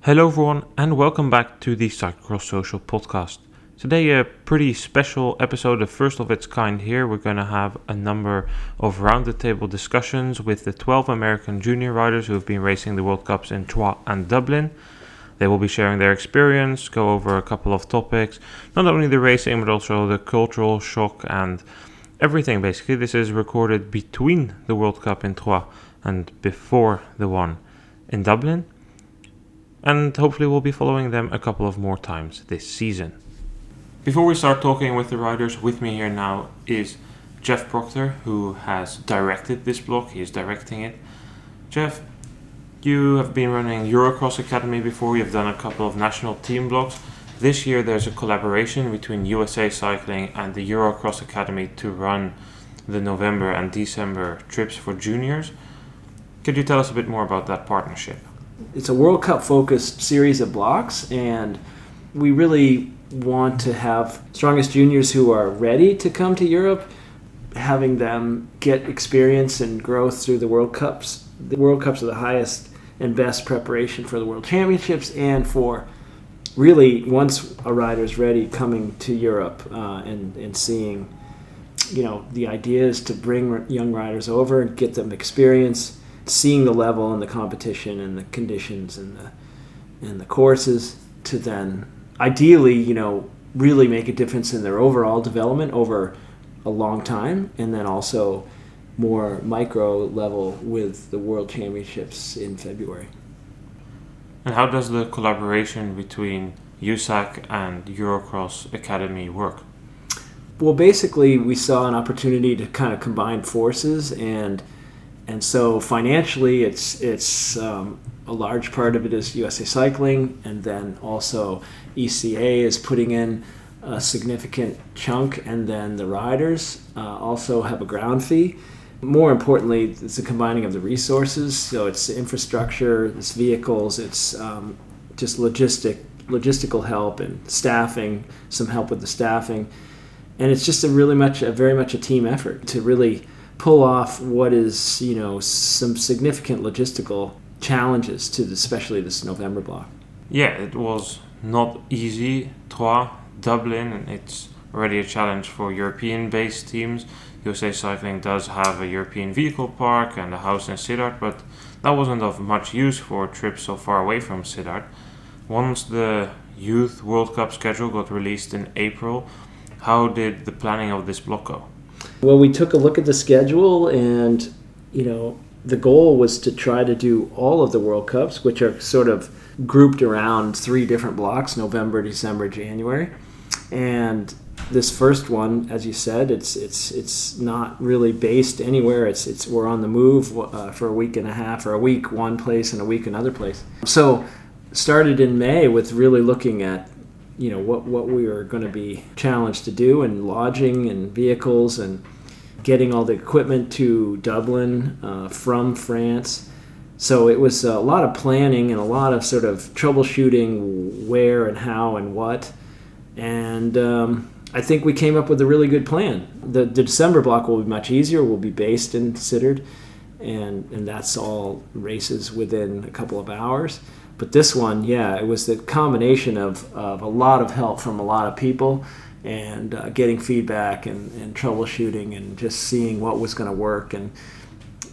Hello everyone and welcome back to the Cyclocross Social podcast. Today a pretty special episode, the first of its kind here. We're going to have a number of round the table discussions with the 12 American junior riders who have been racing the World Cups in Troyes and Dublin. They will be sharing their experience, go over a couple of topics, not only the racing but also the cultural shock and everything basically. This is recorded between the World Cup in Troyes and before the one in Dublin. And hopefully we'll be following them a couple of more times this season. Before we start talking with the riders, with me here now is Geoff Proctor, who has directed this blog. He is directing it. Geoff, you have been running Eurocross Academy before. You've done a couple of national team blogs. This year there's a collaboration between USA Cycling and the Eurocross Academy to run the November and December trips for juniors. Could you tell us a bit more about that partnership? It's a World Cup focused series of blocks, and we really want to have strongest juniors who are ready to come to Europe, having them get experience and growth through the World Cups. The World Cups are the highest and best preparation for the World Championships and for really, once a rider's ready, coming to Europe and seeing, the idea is to bring young riders over and get them experience, seeing the level and the competition and the conditions and the courses, to then ideally, really make a difference in their overall development over a long time, and then also more micro level with the World Championships in February. And how does the collaboration between USAC and Eurocross Academy work? Well, basically, we saw an opportunity to kind of combine forces, and so financially, it's a large part of it is USA Cycling, and then also ECA is putting in a significant chunk, and then the riders also have a ground fee. More importantly, it's the combining of the resources, so it's infrastructure, it's vehicles, it's just logistical help and staffing, some help with the staffing, and it's just very much a team effort to really pull off what is, some significant logistical challenges to especially this November block. Yeah, it was not easy. Troyes, Dublin, and it's already a challenge for European-based teams. USA Cycling does have a European vehicle park and a house in Sittard, but that wasn't of much use for trips so far away from Sittard. Once the Youth World Cup schedule got released in April, how did the planning of this block go? Well, we took a look at the schedule, and the goal was to try to do all of the World Cups, which are sort of grouped around 3 different blocks: November, December, January. And this first one, as you said, it's not really based anywhere. We're on the move for a week and a half, or a week one place and a week another place. So started in May with really looking at what we were going to be challenged to do, and lodging and vehicles and getting all the equipment to Dublin from France. So it was a lot of planning and a lot of sort of troubleshooting where and how and what. And I think we came up with a really good plan. The December block will be much easier. We'll be based in Sittard, and that's all races within a couple of hours. But this one, it was the combination of a lot of help from a lot of people, and getting feedback and troubleshooting and just seeing what was going to work. And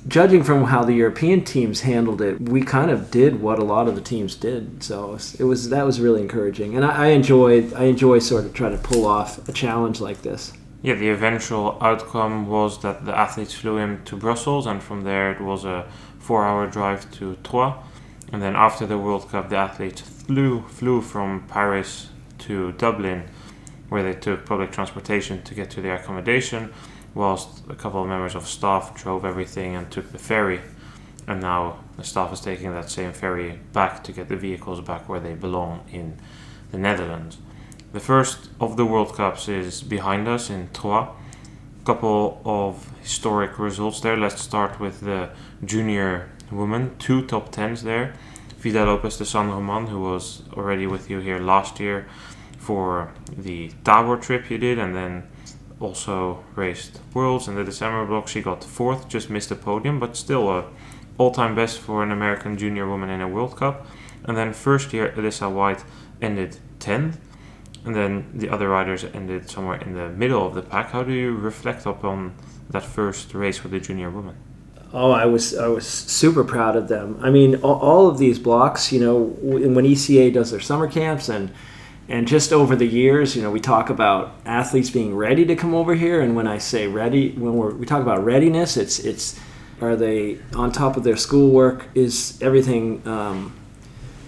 judging from how the European teams handled it, we kind of did what a lot of the teams did. So that was really encouraging. And I enjoy sort of trying to pull off a challenge like this. Yeah, the eventual outcome was that the athletes flew in to Brussels, and from there it was a 4-hour drive to Troyes. And then after the World Cup, the athletes flew from Paris to Dublin, where they took public transportation to get to their accommodation, whilst a couple of members of staff drove everything and took the ferry. And now the staff is taking that same ferry back to get the vehicles back where they belong in the Netherlands. The first of the World Cups is behind us in Troyes. A couple of historic results there. Let's start with the junior women, 2 top 10s there. Vida Lopez de San Roman, who was already with you here last year for the Tabor trip you did, and then also raced Worlds in the December block. She got 4th, just missed the podium, but still a all-time best for an American junior woman in a World Cup. And then first year, Alyssa White ended 10th, and then the other riders ended somewhere in the middle of the pack. How do you reflect upon that first race for the junior women? Oh, I was super proud of them. I mean, all of these blocks, when ECA does their summer camps and just over the years, we talk about athletes being ready to come over here. And when I say ready, when we talk about readiness, it's are they on top of their schoolwork? Is everything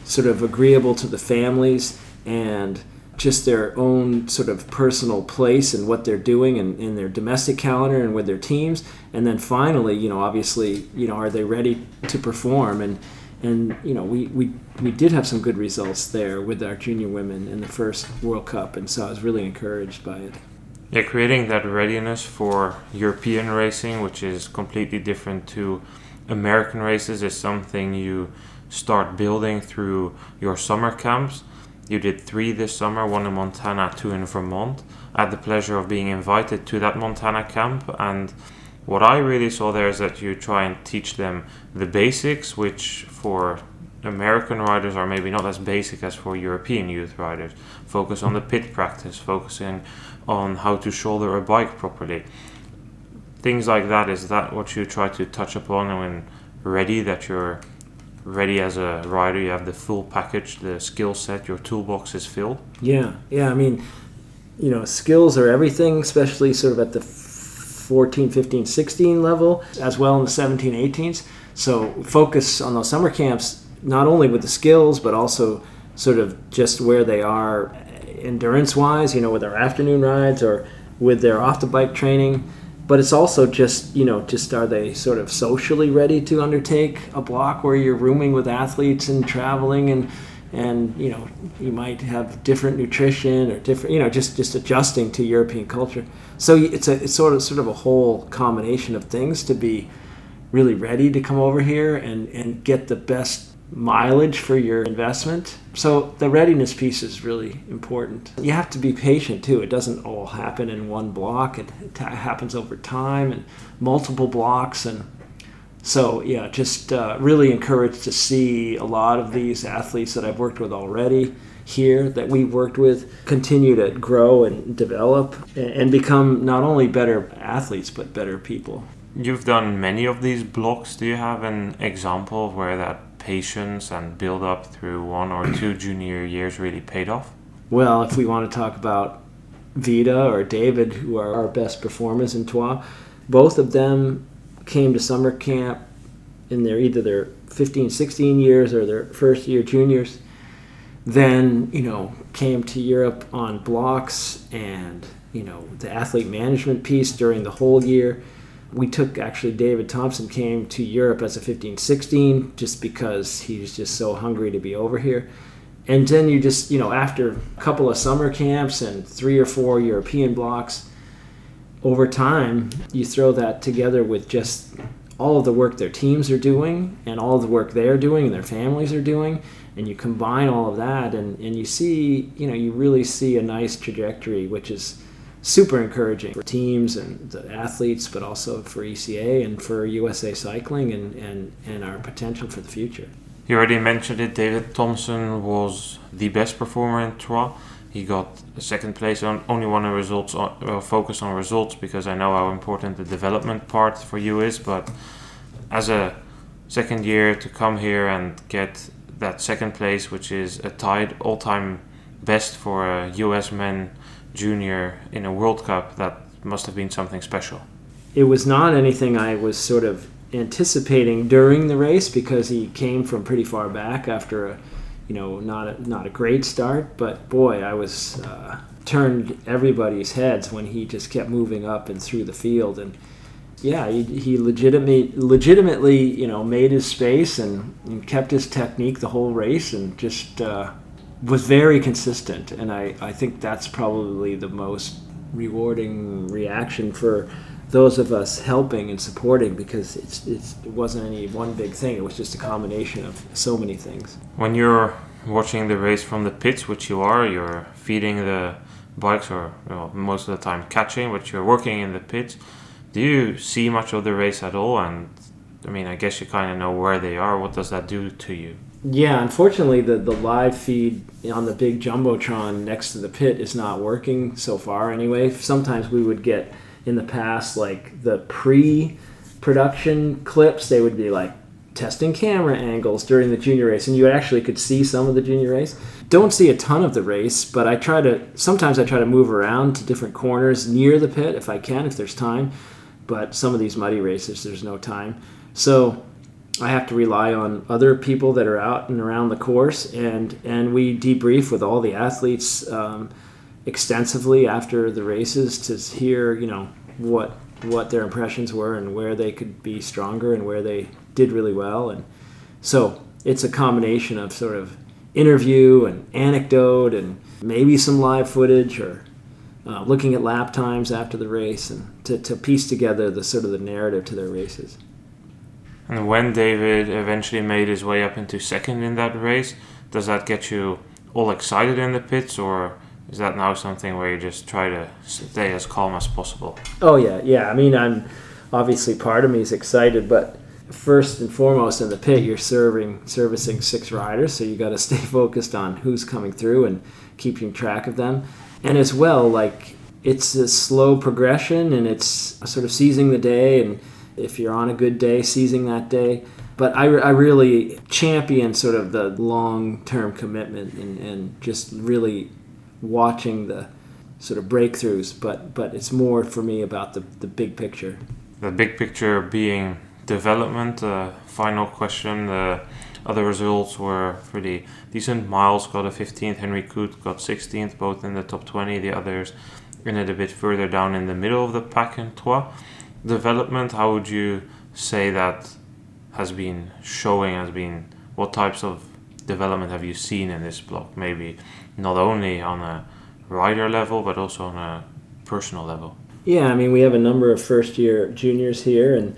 sort of agreeable to the families and just their own sort of personal place and what they're doing in their domestic calendar and with their teams? And then finally, obviously, are they ready to perform? And we did have some good results there with our junior women in the first World Cup, and so I was really encouraged by it. Yeah, creating that readiness for European racing, which is completely different to American races, is something you start building through your summer camps. You did 3 this summer, 1 in Montana, 2 in Vermont. I had the pleasure of being invited to that Montana camp, and what I really saw there is that you try and teach them the basics, which for American riders are maybe not as basic as for European youth riders. Focus on the pit practice, focusing on how to shoulder a bike properly. Things like that, is that what you try to touch upon when ready, that you're ready as a rider, you have the full package, the skill set, your toolbox is filled? Yeah. I mean, skills are everything, especially sort of at the 14, 15, 16 level, as well in the 17, 18s. So focus on those summer camps, not only with the skills, but also sort of just where they are endurance-wise, with their afternoon rides or with their off-the-bike training. But it's also just are they sort of socially ready to undertake a block where you're rooming with athletes and traveling and you might have different nutrition or different, just adjusting to European culture. So it's sort of a whole combination of things to be really ready to come over here and get the best mileage for your investment. So the readiness piece is really important. You have to be patient too. It doesn't all happen in one block. It happens over time and multiple blocks. And so just really encouraged to see a lot of these athletes that I've worked with already here, that we've worked with, continue to grow and develop and become not only better athletes but better people. You've done many of these blocks. Do you have an example of where that patience and build up through 1 or 2 junior years really paid off? Well, if we want to talk about Vida or David, who are our best performers in Troyes, both of them came to summer camp in either their 15, 16 years or their first year juniors. Then, came to Europe on blocks and, the athlete management piece during the whole year. We took, actually, David Thompson came to Europe as a 15-16 just because he was just so hungry to be over here. And then you just, after a couple of summer camps and 3 or 4 European blocks, over time, you throw that together with just all of the work their teams are doing and all of the work they're doing and their families are doing, and you combine all of that and you see, you really see a nice trajectory, which is super encouraging for teams and the athletes, but also for ECA and for USA Cycling and our potential for the future. You already mentioned it. David Thompson was the best performer in Troyes. He got second place. Only one of results. Focus on results because I know how important the development part for you is. But as a second year to come here and get that second place, which is a tied all-time best for a US men junior in a World Cup, that must have been something special. It was not anything I was sort of anticipating during the race because he came from pretty far back after a not a great start, but boy, I was turned everybody's heads when he just kept moving up and through the field. And he legitimately made his space and kept his technique the whole race and just was very consistent. And I think that's probably the most rewarding reaction for those of us helping and supporting, because it wasn't any one big thing. It was just a combination of so many things. When you're watching the race from the pits, which you're feeding the bikes or most of the time catching, but you're working in the pits, do you see much of the race at all? And I mean, I guess you kind of know where they are. What does that do to you? Yeah, unfortunately, the live feed on the big jumbotron next to the pit is not working so far. Anyway, sometimes we would get in the past like the pre-production clips. They would be like testing camera angles during the junior race, and you actually could see some of the junior race. Don't see a ton of the race, but sometimes I try to move around to different corners near the pit if I can, if there's time. But some of these muddy races, there's no time. So I have to rely on other people that are out and around the course, and we debrief with all the athletes extensively after the races to hear, what their impressions were and where they could be stronger and where they did really well. And so it's a combination of sort of interview and anecdote and maybe some live footage or looking at lap times after the race, and to piece together the sort of the narrative to their races. And when David eventually made his way up into second in that race, does that get you all excited in the pits, or is that now something where you just try to stay as calm as possible? Oh, yeah. I mean, I'm obviously, part of me is excited, but first and foremost in the pit, you're servicing 6 riders, so you got to stay focused on who's coming through and keeping track of them. And as well, like, it's a slow progression, and it's sort of seizing the day, and if you're on a good day, seizing that day. But I really champion sort of the long-term commitment and just really watching the sort of breakthroughs. But it's more for me about the big picture. The big picture being development. Final question. The other results were pretty decent. Miles got a 15th. Henry Coote got 16th, both in the top 20. The others in it a bit further down in the middle of the pack in Troyes. Development, how would you say that has been showing? What types of development have you seen in this block? Maybe not only on a rider level, but also on a personal level. Yeah, I mean, we have a number of first-year juniors here,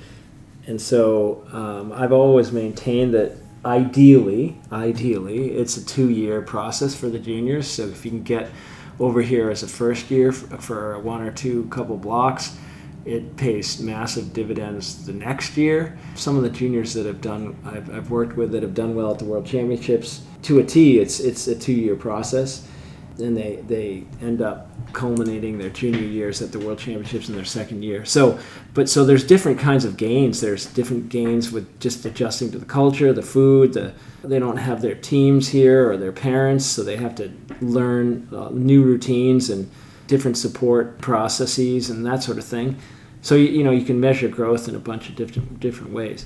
and so I've always maintained that ideally, it's a 2-year process for the juniors. So if you can get over here as a first year for 1 or 2 couple blocks, it pays massive dividends the next year. Some of the juniors that I've worked with that have done well at the World Championships, to a T, it's a 2-year process, and they end up culminating their junior years at the World Championships in their second year. So there's different kinds of gains. There's different gains with just adjusting to the culture, the food. They don't have their teams here or their parents, so they have to learn new routines and different support processes and that sort of thing. So you can measure growth in a bunch of different ways.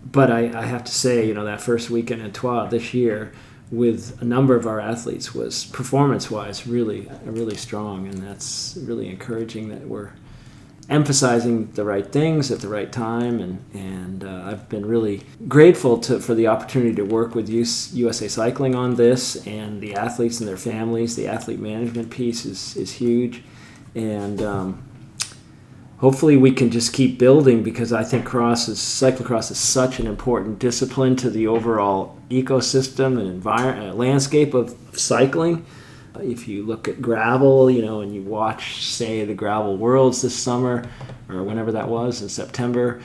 But I have to say, that first weekend in Troyes this year with a number of our athletes was performance-wise really strong, and that's really encouraging that we're emphasizing the right things at the right time, and I've been really grateful for the opportunity to work with USA Cycling on this, and the athletes and their families. The athlete management piece is huge, and hopefully we can just keep building, because I think cyclocross is such an important discipline to the overall ecosystem and landscape of cycling. If you look at gravel, and you watch, say, the Gravel Worlds this summer, or whenever that was, in September,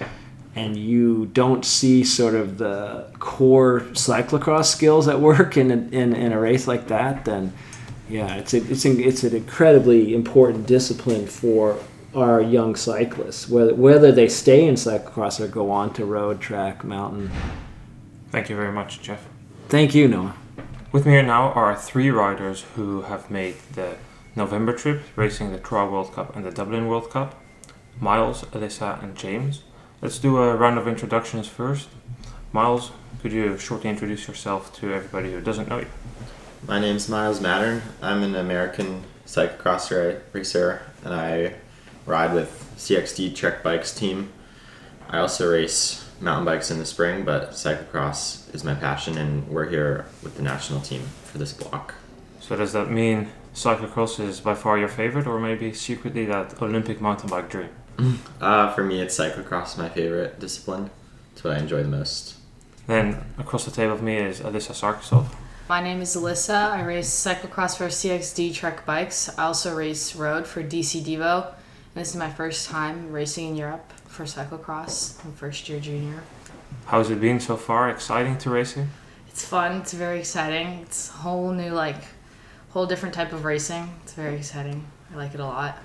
and you don't see sort of the core cyclocross skills at work in a race like that, then yeah, it's an incredibly important discipline for our young cyclists, whether they stay in cyclocross or go on to road, track, mountain. Thank you very much, Geoff. Thank you, Noah. With me here now are 3 riders who have made the November trip, racing the Troyes World Cup and the Dublin World Cup. Miles, Alyssa and James. Let's do a round of introductions first. Miles, could you shortly introduce yourself to everybody who doesn't know you? My name's Miles Mattern. I'm an American cyclocross racer, and I ride with CXD Trek Bikes team. I also race mountain bikes in the spring, but cyclocross is my passion, and we're here with the national team for this block. So does that mean cyclocross is by far your favorite, or maybe secretly that Olympic mountain bike dream? For me, it's cyclocross, my favorite discipline. It's what I enjoy the most. Then across the table of me is Alyssa Sarkisov. My name is Alyssa. I race cyclocross for CXD Trek Bikes. I also race road for DC Devo. And this is my first time racing in Europe for cyclocross. I'm first year junior. How's it been so far? Exciting to racing? It's fun. It's very exciting. It's a whole new, whole different type of racing. It's very exciting. I like it a lot.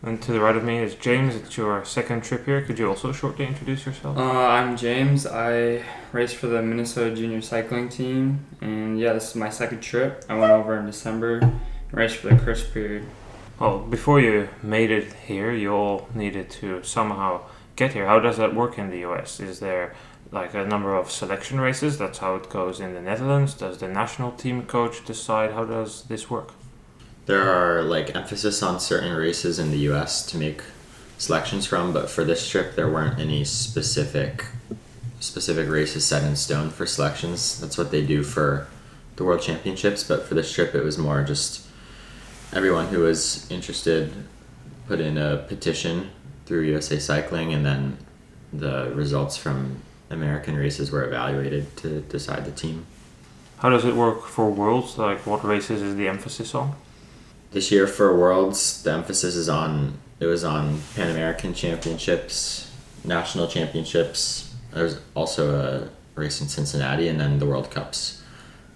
And to the right of me is James. It's your second trip here. Could you also shortly introduce yourself? I'm James. I race for the Minnesota Junior Cycling Team. And yeah, this is my second trip. I went over in December and raced for the Christmas period. Well, before you made it here, you all needed to somehow get here. How does that work in the US? Is there like a number of selection races? That's how it goes in the Netherlands. Does the national team coach decide? How does this work? There are like emphasis on certain races in the US to make selections from, but for this trip there weren't any specific races set in stone for selections. That's what they do for the World Championships, but for this trip it was more just everyone who was interested put in a petition through USA Cycling, and then the results from American races were evaluated to decide the team. How does it work for Worlds? Like, what races is the emphasis on? This year for Worlds, the emphasis was on Pan American Championships, National Championships. There's also a race in Cincinnati, and then the World Cups.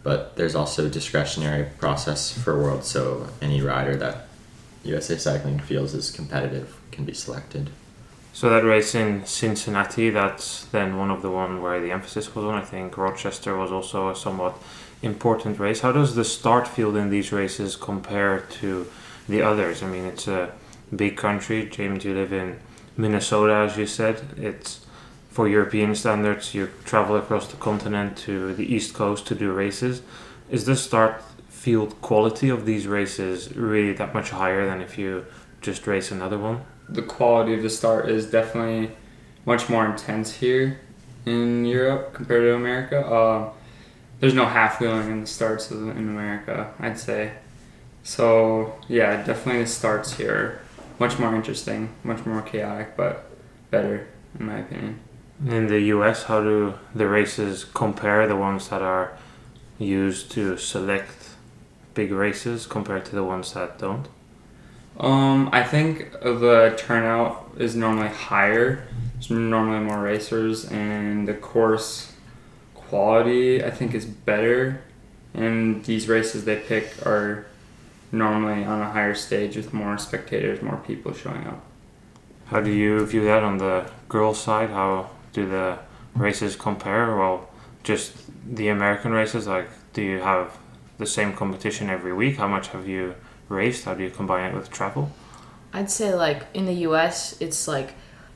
But there's also a discretionary process for Worlds, so any rider that USA Cycling feels is competitive can be selected. So that race in Cincinnati, that's then one of the one where the emphasis was on. I think Rochester was also a somewhat important race. How does the start field in these races compare to the others? I mean, it's a big country. James, you live in Minnesota, as you said. It's, for European standards, you travel across the continent to the East Coast to do races. Is the start field quality of these races really that much higher than if you just race another one? The quality of the start is definitely much more intense here in Europe compared to America. There's no half wheeling in the starts in America, I'd say. So yeah, definitely the starts here are much more interesting, much more chaotic, but better in my opinion. In the US, how do the races compare, the ones that are used to select big races compared to the ones that don't? I think the turnout is normally higher. There's normally more racers, and the course quality I think is better. And these races they pick are normally on a higher stage with more spectators, more people showing up. How do you view that on the girls' side? How do the races compare? Well, just the American races, like, do you have the same competition every week? How much have you raced? How do you combine it with travel? I'd say in the US, it's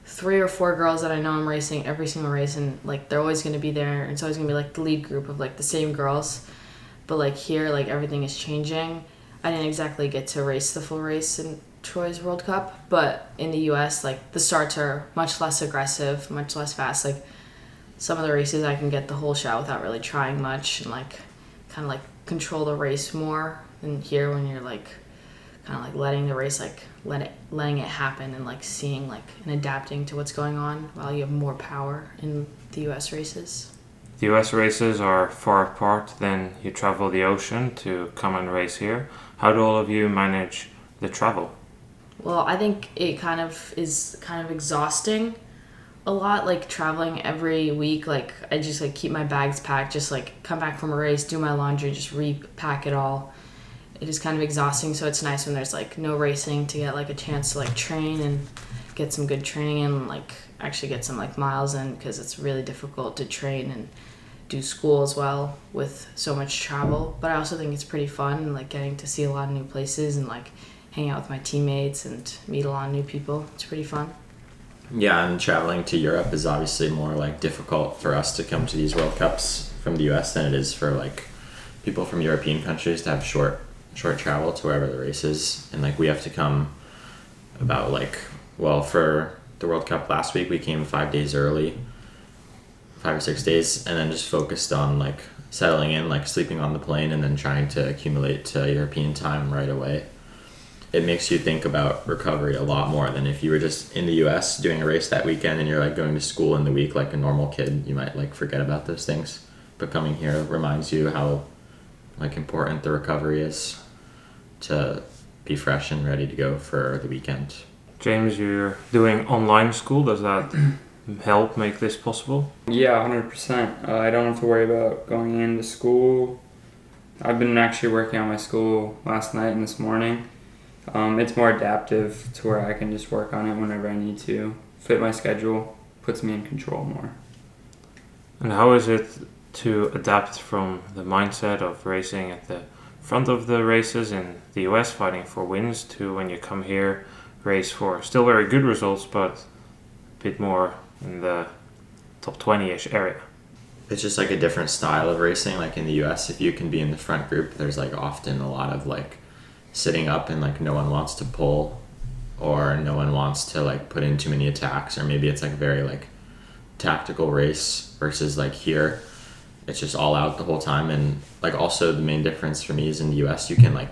3 or 4 girls that I know I'm racing every single race, and they're always going to be there, and it's always going to be the lead group of the same girls. But here, everything is changing. I didn't exactly get to race the full race in Troyes World Cup, but in the US, the starts are much less aggressive, much less fast. Some of the races I can get the whole shot without really trying much, and kind of control the race more than here when you're kind of letting the race letting it happen, and seeing and adapting to what's going on while you have more power in the US races. The US races are far apart, then you travel the ocean to come and race here. How do all of you manage the travel? Well, I think it is exhausting a lot, traveling every week. I just keep my bags packed, just come back from a race, do my laundry, just repack it all. It is kind of exhausting, so it's nice when there's no racing to get a chance to train and get some good training and actually get some miles in, because it's really difficult to train and do school as well with so much travel. But I also think it's pretty fun, getting to see a lot of new places and hang out with my teammates and meet a lot of new people. It's pretty fun. Yeah, and traveling to Europe is obviously more difficult for us to come to these World Cups from the US than it is for people from European countries to have short travel to wherever the race is. And we have to come about for the World Cup last week we came 5 days early, 5 or 6 days, and then just focused on settling in, sleeping on the plane, and then trying to accumulate to European time right away. It makes you think about recovery a lot more than if you were just in the US doing a race that weekend and you're going to school in the week like a normal kid. You might forget about those things, but coming here reminds you how important the recovery is to be fresh and ready to go for the weekend. James, you're doing online school. Does that help make this possible? Yeah, 100%. I don't have to worry about going into school. I've been actually working on my school last night and this morning. It's more adaptive to where I can just work on it whenever I need to. Fit my schedule, puts me in control more. And how is it to adapt from the mindset of racing at the front of the races in the US, fighting for wins, to when you come here, race for still very good results, but a bit more in the top 20-ish area? It's just like a different style of racing. Like in the US, if you can be in the front group, there's like often a lot of like sitting up and like no one wants to pull, or no one wants to like put in too many attacks, or maybe it's like very like tactical race versus like here it's just all out the whole time. And like also the main difference for me is in the US you can like,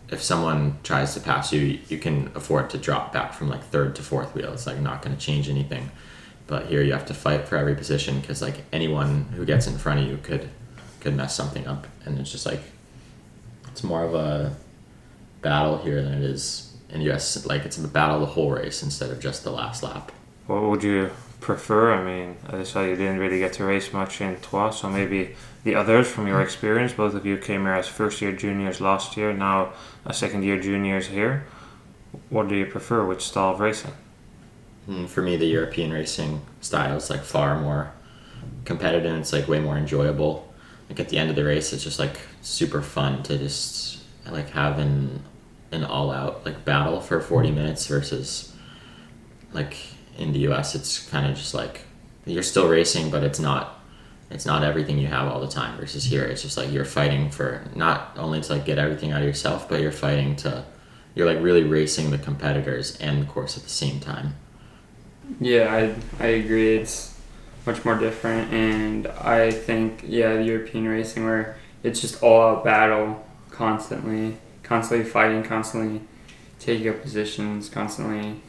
if someone tries to pass you, you can afford to drop back from like third to fourth wheel. It's like not going to change anything. But here you have to fight for every position, because like anyone who gets in front of you could mess something up. And it's just like, it's more of a battle here than it is in the US. Like it's a battle the whole race instead of just the last lap. What would you prefer? I mean, Alyssa, you didn't really get to race much in Troyes, so maybe the others from your experience, both of you came here as first year juniors last year, now as second year juniors here. What do you prefer? Which style of racing? For me, the European racing style is like far more competitive, and it's like way more enjoyable. Like at the end of the race, it's just like super fun to just like have an all out like battle for 40 minutes versus like in the US it's kind of just like you're still racing, but it's not everything you have all the time, versus here it's just like you're fighting for not only to like get everything out of yourself, but you're like really racing the competitors and the course at the same time. Yeah, I agree. It's much more different, and I think the European racing where it's just all out battle constantly fighting, constantly taking up positions, constantly.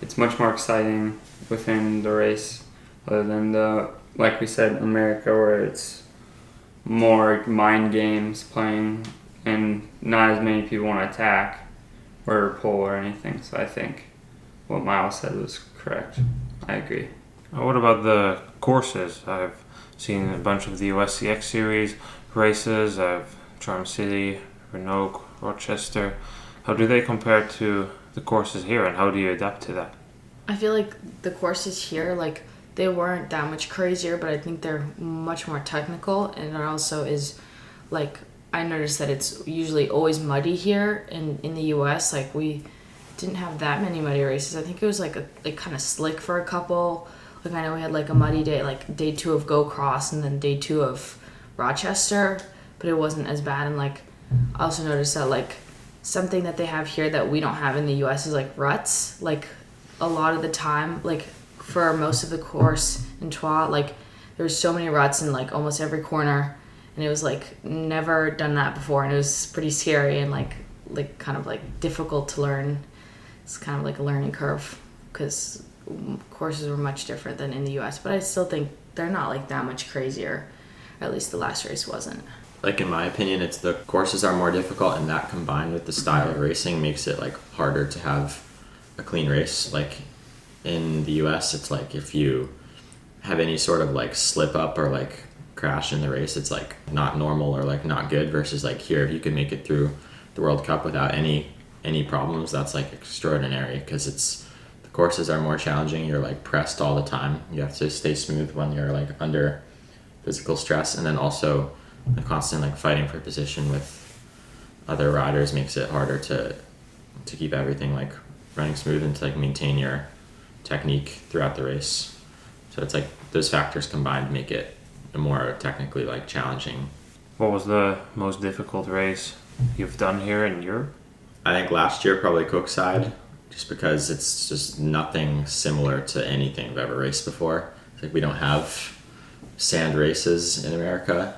It's much more exciting within the race, other than like we said, America, where it's more mind games playing and not as many people want to attack or pull or anything. So I think what Miles said was correct. I agree. What about the courses? I've seen a bunch of the USCX series races. I've Charm City, Renault, Rochester. How do they compare to the courses here, and how do you adapt to that? I feel like the courses here, like, they weren't that much crazier, but I think they're much more technical, and it also is, like, I noticed that it's usually always muddy here in the US. Like, we didn't have that many muddy races. I think it was like kind of slick for a couple. Like, I know we had like a muddy day, like day 2 of Go Cross and then day 2 of Rochester, but it wasn't as bad. And like, I also noticed that like something that they have here that we don't have in the US is like ruts. Like a lot of the time, like for most of the course in Troyes, like there's so many ruts in like almost every corner, and it was like never done that before, and it was pretty scary and like kind of like difficult to learn. It's kind of like a learning curve because courses were much different than in the US, but I still think they're not like that much crazier. At least the last race wasn't. Like in my opinion, it's the courses are more difficult, and that combined with the style of racing makes it like harder to have a clean race. Like in the US, it's like if you have any sort of like slip up or like crash in the race, it's like not normal or like not good, versus like here, if you can make it through the World Cup without any problems, that's like extraordinary, because the courses are more challenging. You're like pressed all the time. You have to stay smooth when you're like under physical stress, and then also the constant like fighting for position with other riders makes it harder to keep everything like running smooth and to like maintain your technique throughout the race. So it's like those factors combined make it a more technically like challenging. What was the most difficult race you've done here in Europe? I think last year probably Cookside, just because it's just nothing similar to anything I've ever raced before. It's like we don't have sand races in America.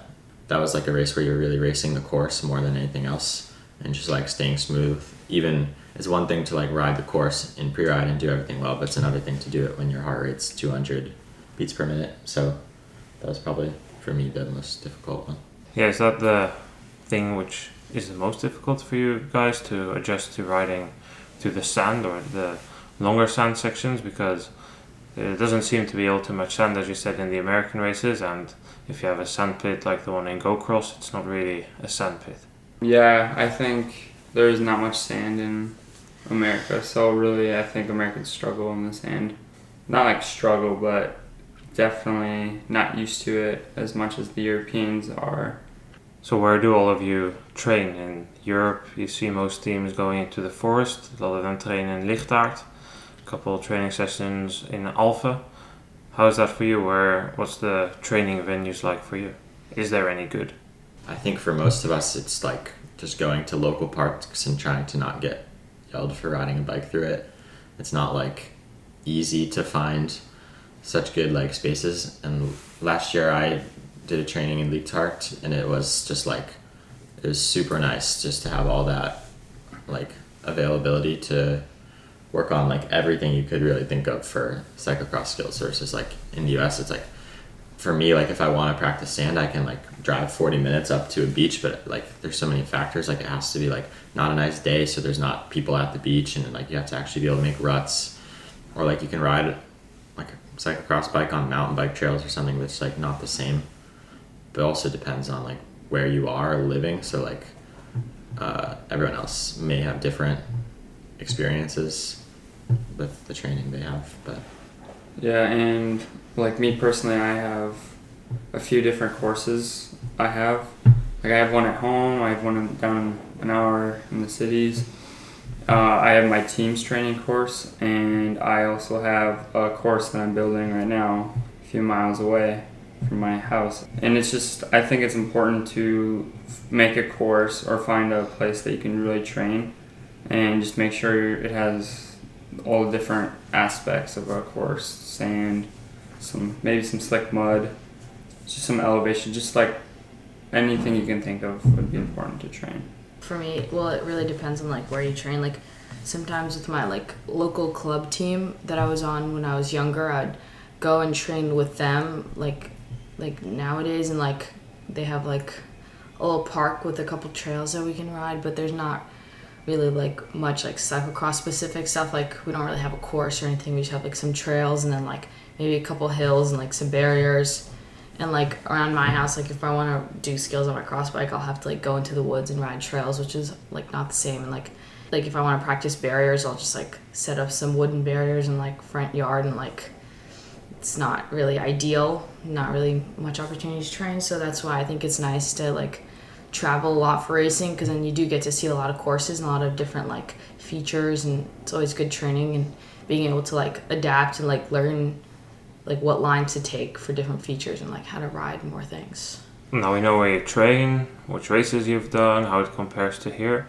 That was like a race where you're really racing the course more than anything else, and just like staying smooth. Even it's one thing to like ride the course in pre-ride and do everything well, but it's another thing to do it when your heart rate's 200 beats per minute. So that was probably for me the most difficult one. Yeah, is that the thing which is the most difficult for you guys, to adjust to riding through the sand or the longer sand sections? Because It doesn't seem to be all too much sand, as you said, in the American races, and if you have a sand pit like the one in Go-Cross, it's not really a sand pit. Yeah, I think there's not much sand in America, so really I think Americans struggle in the sand. Not like struggle, but definitely not used to it as much as the Europeans are. So where do all of you train? In Europe, you see most teams going into the forest. A lot of them train in Lichtaard. A couple of training sessions in Alphen. How is that for you? What's the training venues like for you? Is there any good? I think for most of us, it's like just going to local parks and trying to not get yelled for riding a bike through it. It's not like easy to find such good like spaces. And last year I did a training in Lichtaard, and it was just like, it was super nice just to have all that like availability to work on like everything you could really think of for cyclocross skills, versus like in the US it's like, for me, like if I want to practice sand, I can like drive 40 minutes up to a beach, but like there's so many factors. Like it has to be like not a nice day, so there's not people at the beach, and like you have to actually be able to make ruts, or like you can ride like a cyclocross bike on mountain bike trails or something that's like not the same. But it also depends on like where you are living. So like everyone else may have different experiences with the training they have, but Yeah, and like me personally, I have a few different courses I have. Like I have one at home, I have one down an hour in the cities. I have my team's training course, and I also have a course that I'm building right now a few miles away from my house. And it's just, I think it's important to make a course or find a place that you can really train and just make sure it has all the different aspects of a course. Sand, maybe some slick mud, just some elevation, just like anything you can think of would be important to train. For me, well, it really depends on like where you train. Like sometimes with my like local club team that I was on when I was younger, I'd go and train with them like nowadays, and like they have like a little park with a couple trails that we can ride, but there's not really like much like cyclocross specific stuff. Like we don't really have a course or anything. We just have like some trails and then like maybe a couple hills and like some barriers. And like around my house, like if I want to do skills on my cross bike, I'll have to like go into the woods and ride trails, which is like not the same. And like if I want to practice barriers, I'll just like set up some wooden barriers in like front yard, and like it's not really ideal, not really much opportunity to train. So that's why I think it's nice to like travel a lot for racing, because then you do get to see a lot of courses and a lot of different like features, and it's always good training and being able to like adapt and like learn like what lines to take for different features and like how to ride more things. Now we know where you train, which races you've done, how it compares to here.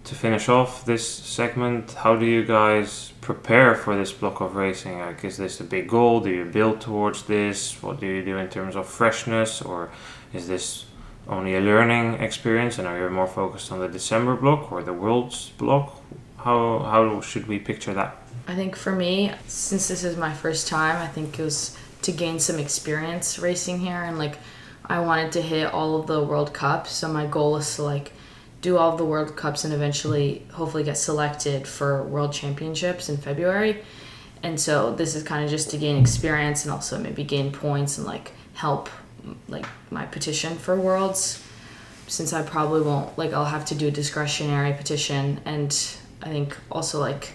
To finish off this segment, how do you guys prepare for this block of racing? Like, is this a big goal? Do you build towards this? What do you do in terms of freshness? Or is this only a learning experience and are you more focused on the December block or the Worlds block? How should we picture that? I think for me, since this is my first time, I think it was to gain some experience racing here, and like I wanted to hit all of the World Cups, so my goal is to like do all of the World Cups and eventually hopefully get selected for World Championships in February. And so this is kind of just to gain experience and also maybe gain points and like help like my petition for Worlds, since I probably won't, like I'll have to do a discretionary petition. And I think also like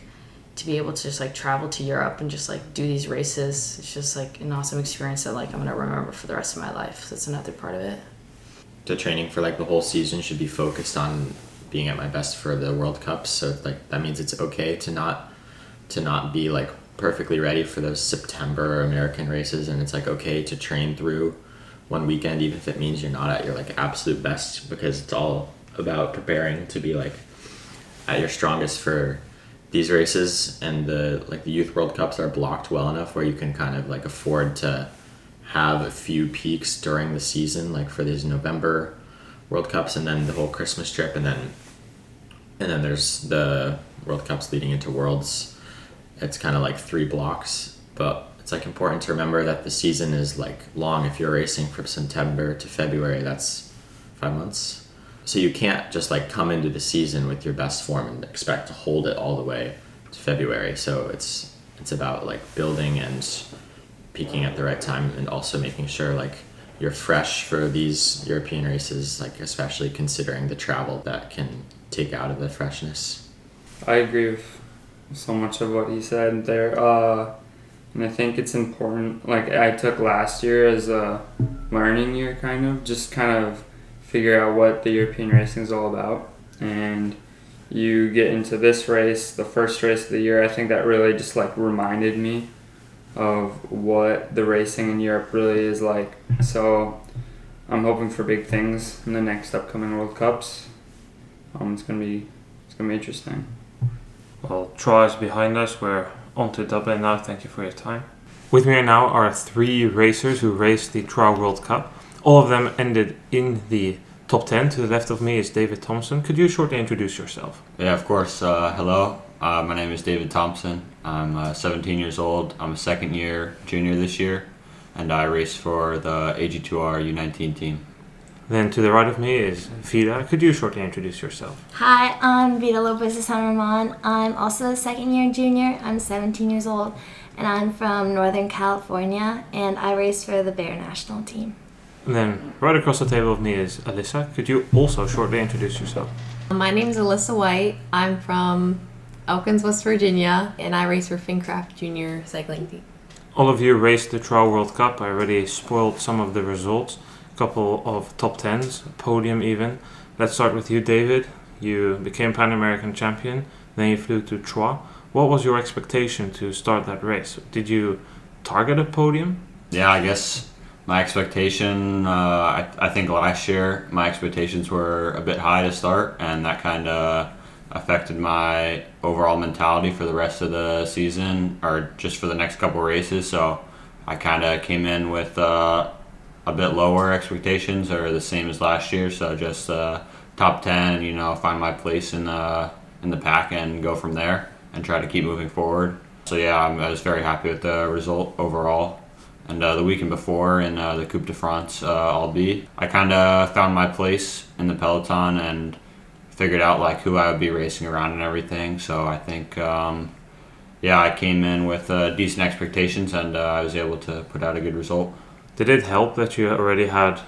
to be able to just like travel to Europe and just like do these races, it's just like an awesome experience that like I'm gonna remember for the rest of my life. So that's another part of it. The training for like the whole season should be focused on being at my best for the World Cups. So like that means it's okay to not be like perfectly ready for those September American races, and it's like okay to train through one weekend even if it means you're not at your like absolute best, because it's all about preparing to be like at your strongest for these races. And the youth World Cups are blocked well enough where you can kind of like afford to have a few peaks during the season, like for these November World Cups and then the whole Christmas trip, and then there's the World Cups leading into Worlds. It's kind of like 3 blocks, but it's like important to remember that the season is like long. If you're racing from September to February, that's 5 months. So you can't just like come into the season with your best form and expect to hold it all the way to February. So it's it's about like building and peaking at the right time, and also making sure like you're fresh for these European races, like especially considering the travel that can take out of the freshness. I agree with so much of what he said there. And I think it's important, like I took last year as a learning year just kind of figure out what the European racing is all about. And you get into this race, the first race of the year, I think that really just like reminded me of what the racing in Europe really is like. So I'm hoping for big things in the next upcoming World Cups. It's gonna be interesting. Well, Troyes is behind us. We're on to Dublin now. Thank you for your time. With me now are 3 racers who raced the Troyes World Cup. All of them ended in the top 10. To the left of me is David Thompson. Could you shortly introduce yourself? Yeah, of course. Hello. My name is David Thompson. I'm 17 years old. I'm a second year junior this year, and I race for the AG2R U19 team. Then to the right of me is Vida. Could you shortly introduce yourself? Hi, I'm Vida Lopez de San Ramon. I'm also a second year junior. I'm 17 years old, and I'm from Northern California, and I race for the Bear national team. And then right across the table of me is Alyssa. Could you also shortly introduce yourself? My name is Alyssa White. I'm from Elkins, West Virginia, and I race for Fincraft Junior Cycling Team. All of you raced the Troyes World Cup. I already spoiled some of the results. A couple of top 10s, a podium even. Let's start with you, David. You became Pan American champion, then you flew to Troyes. What was your expectation to start that race? Did you target a podium? Yeah, I guess my expectation, I think last year my expectations were a bit high to start, and that kind of affected my overall mentality for the rest of the season, or just for the next couple races. So I kind of came in with a bit lower expectations, or the same as last year. So just top 10, find my place in the pack and go from there and try to keep moving forward. So yeah, I was very happy with the result overall. And the weekend before in the Coupe de France Albi, I kind of found my place in the peloton and figured out like who I would be racing around and everything. So I think I came in with decent expectations, and I was able to put out a good result. Did it help that you already had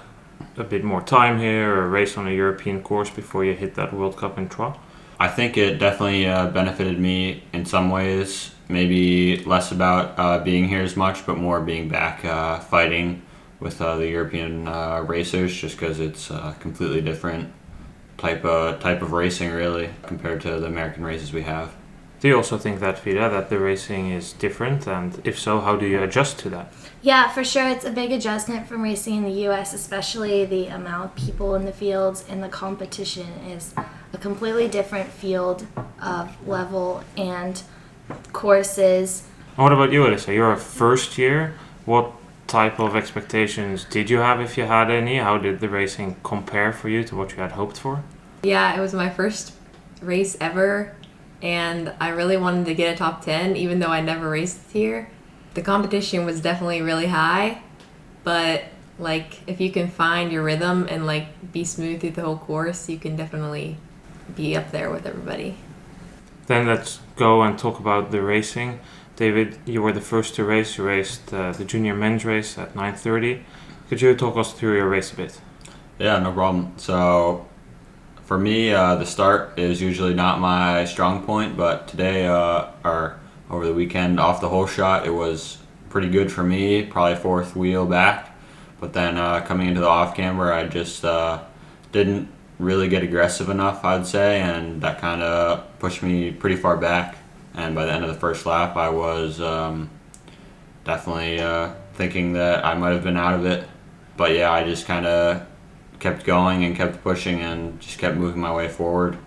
a bit more time here, or race on a European course before you hit that World Cup in Troyes? I think it definitely benefited me in some ways. Maybe less about being here as much, but more being back fighting with the European racers, just because it's a completely different type of racing, really, compared to the American races we have. Do you also think that, Vida, that the racing is different? And if so, how do you adjust to that? Yeah, for sure. It's a big adjustment from racing in the U.S., especially the amount of people in the fields, and the competition is a completely different field of level and courses. And what about you, Alyssa? You're a first year. What type of expectations did you have, if you had any? How did the racing compare for you to what you had hoped for? Yeah, it was my first race ever, and I really wanted to get a top 10, even though I never raced here. The competition was definitely really high, but like if you can find your rhythm and like be smooth through the whole course, you can definitely be up there with everybody. Then let's go and talk about the racing. David, you were the first to race. You raced the junior men's race at 9:30. Could you talk us through your race a bit? Yeah, no problem. So for me, the start is usually not my strong point, but today, or over the weekend, off the whole shot, it was pretty good for me, probably fourth wheel back. But then coming into the off-camber, I just didn't really get aggressive enough, I'd say, and that kind of pushed me pretty far back. And by the end of the first lap, I was definitely thinking that I might have been out of it. But yeah, I just kind of kept going and kept pushing and just kept moving my way forward.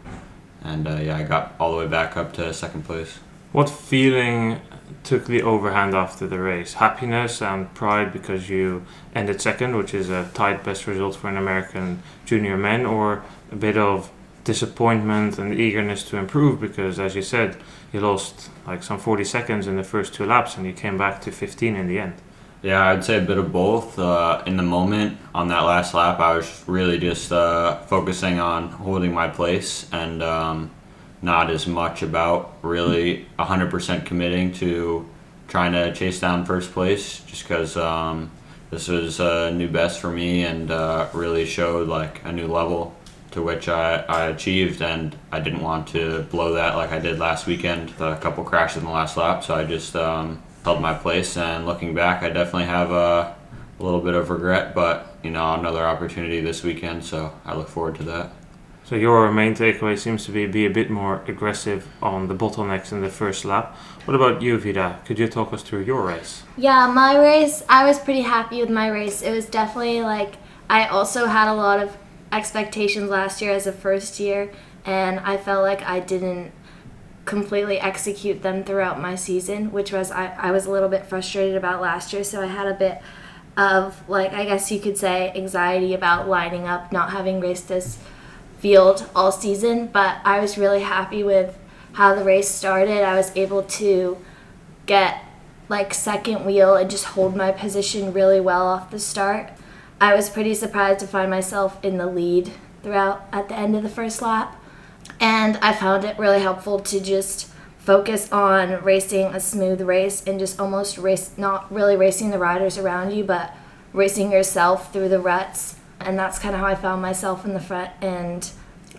And I got all the way back up to second place. What feeling took the overhand after the race? Happiness and pride because you ended second, which is a tight best result for an American junior men, or a bit of disappointment and eagerness to improve because, as you said, you lost like some 40 seconds in the first 2 laps and you came back to 15 in the end? Yeah, I'd say a bit of both. In the moment, on that last lap, I was really just focusing on holding my place and not as much about really 100% committing to trying to chase down first place, just because this was a new best for me and really showed like a new level to which I achieved, and I didn't want to blow that like I did last weekend. A couple crashes in the last lap, so I just held my place. And looking back, I definitely have a little bit of regret, but another opportunity this weekend, so I look forward to that. So your main takeaway seems to be a bit more aggressive on the bottlenecks in the first lap. What about you, Vida? Could you talk us through your race? Yeah, my race, I was pretty happy with my race. It was definitely like, I also had a lot of expectations last year as a first year, and I felt like I didn't completely execute them throughout my season, which was I was a little bit frustrated about last year, so I had a bit of, like, I guess you could say, anxiety about lining up, not having raced this field all season. But I was really happy with how the race started. I was able to get like second wheel and just hold my position really well off the start. I was pretty surprised to find myself in the lead throughout at the end of the first lap. And I found it really helpful to just focus on racing a smooth race and just almost race, not really racing the riders around you, but racing yourself through the ruts. And that's kind of how I found myself in the front. And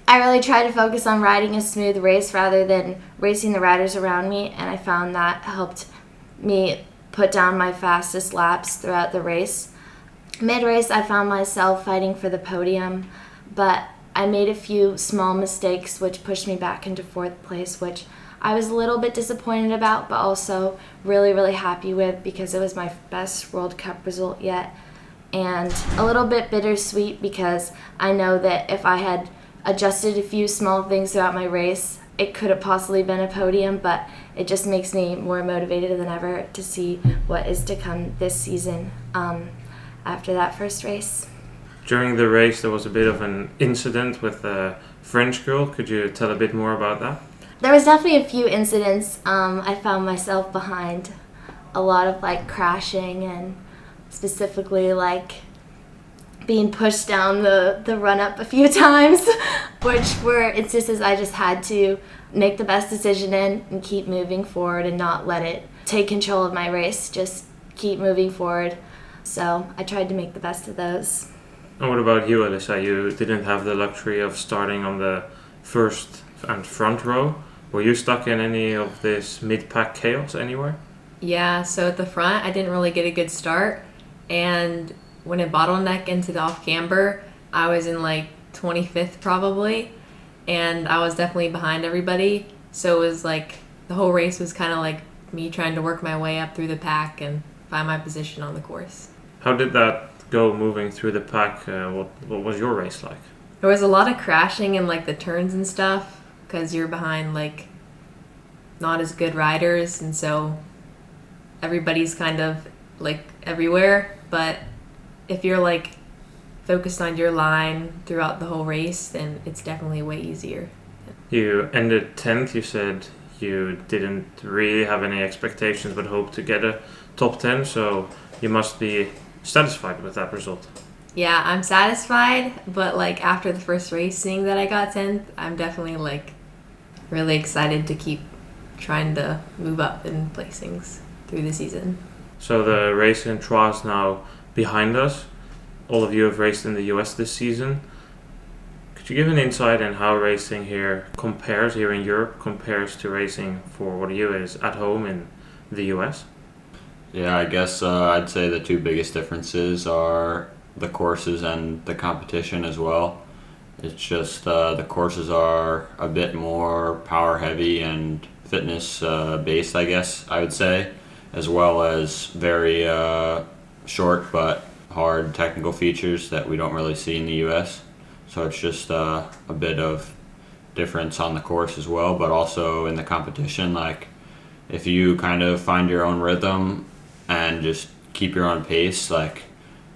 I really tried to focus on riding a smooth race rather than racing the riders around me. And I found that helped me put down my fastest laps throughout the race. Mid-race, I found myself fighting for the podium, but I made a few small mistakes which pushed me back into fourth place, which I was a little bit disappointed about, but also really, really happy with because it was my best World Cup result yet. And a little bit bittersweet because I know that if I had adjusted a few small things throughout my race, it could have possibly been a podium, but it just makes me more motivated than ever to see what is to come this season. After that first race. During the race, there was a bit of an incident with a French girl. Could you tell a bit more about that? There was definitely a few incidents. I found myself behind a lot of like crashing and specifically like being pushed down the run up a few times, which were instances I just had to make the best decision in and keep moving forward and not let it take control of my race. Just keep moving forward. So I tried to make the best of those. And what about you, Alyssa? You didn't have the luxury of starting on the first and front row. Were you stuck in any of this mid-pack chaos anywhere? Yeah, so at the front, I didn't really get a good start. And when it bottlenecked into the off-camber, I was in like 25th probably. And I was definitely behind everybody. So it was like the whole race was kind of like me trying to work my way up through the pack and find my position on the course. How did that go moving through the pack? What was your race like? There was a lot of crashing in like the turns and stuff because you're behind like not as good riders, and so everybody's kind of like everywhere. But if you're like focused on your line throughout the whole race, then it's definitely way easier. You ended 10th. You said you didn't really have any expectations but hoped to get a top 10, so you must be satisfied with that result. Yeah, I'm satisfied, but like after the first race, seeing that I got 10th, I'm definitely like really excited to keep trying to move up in placings through the season. So the race in Troyes is now behind us. All of you have raced in the US this season. Could you give an insight in how racing here compares, here in Europe, compares to racing for what you is at home in the US? Yeah, I guess I'd say the two biggest differences are the courses and the competition as well. It's just the courses are a bit more power heavy and fitness based, I guess I would say, as well as very short but hard technical features that we don't really see in the US. So it's just a bit of difference on the course as well, but also in the competition. Like if you kind of find your own rhythm and just keep your own pace, like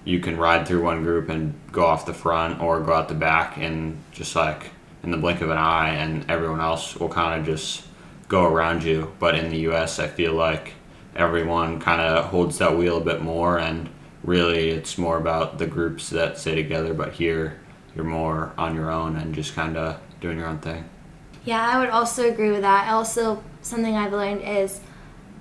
you can ride through one group and go off the front or go out the back and just like in the blink of an eye, and everyone else will kind of just go around you. But in the US, I feel like everyone kind of holds that wheel a bit more, and really it's more about the groups that stay together. But here you're more on your own and just kind of doing your own thing. Yeah, I would also agree with that. Also, something I've learned is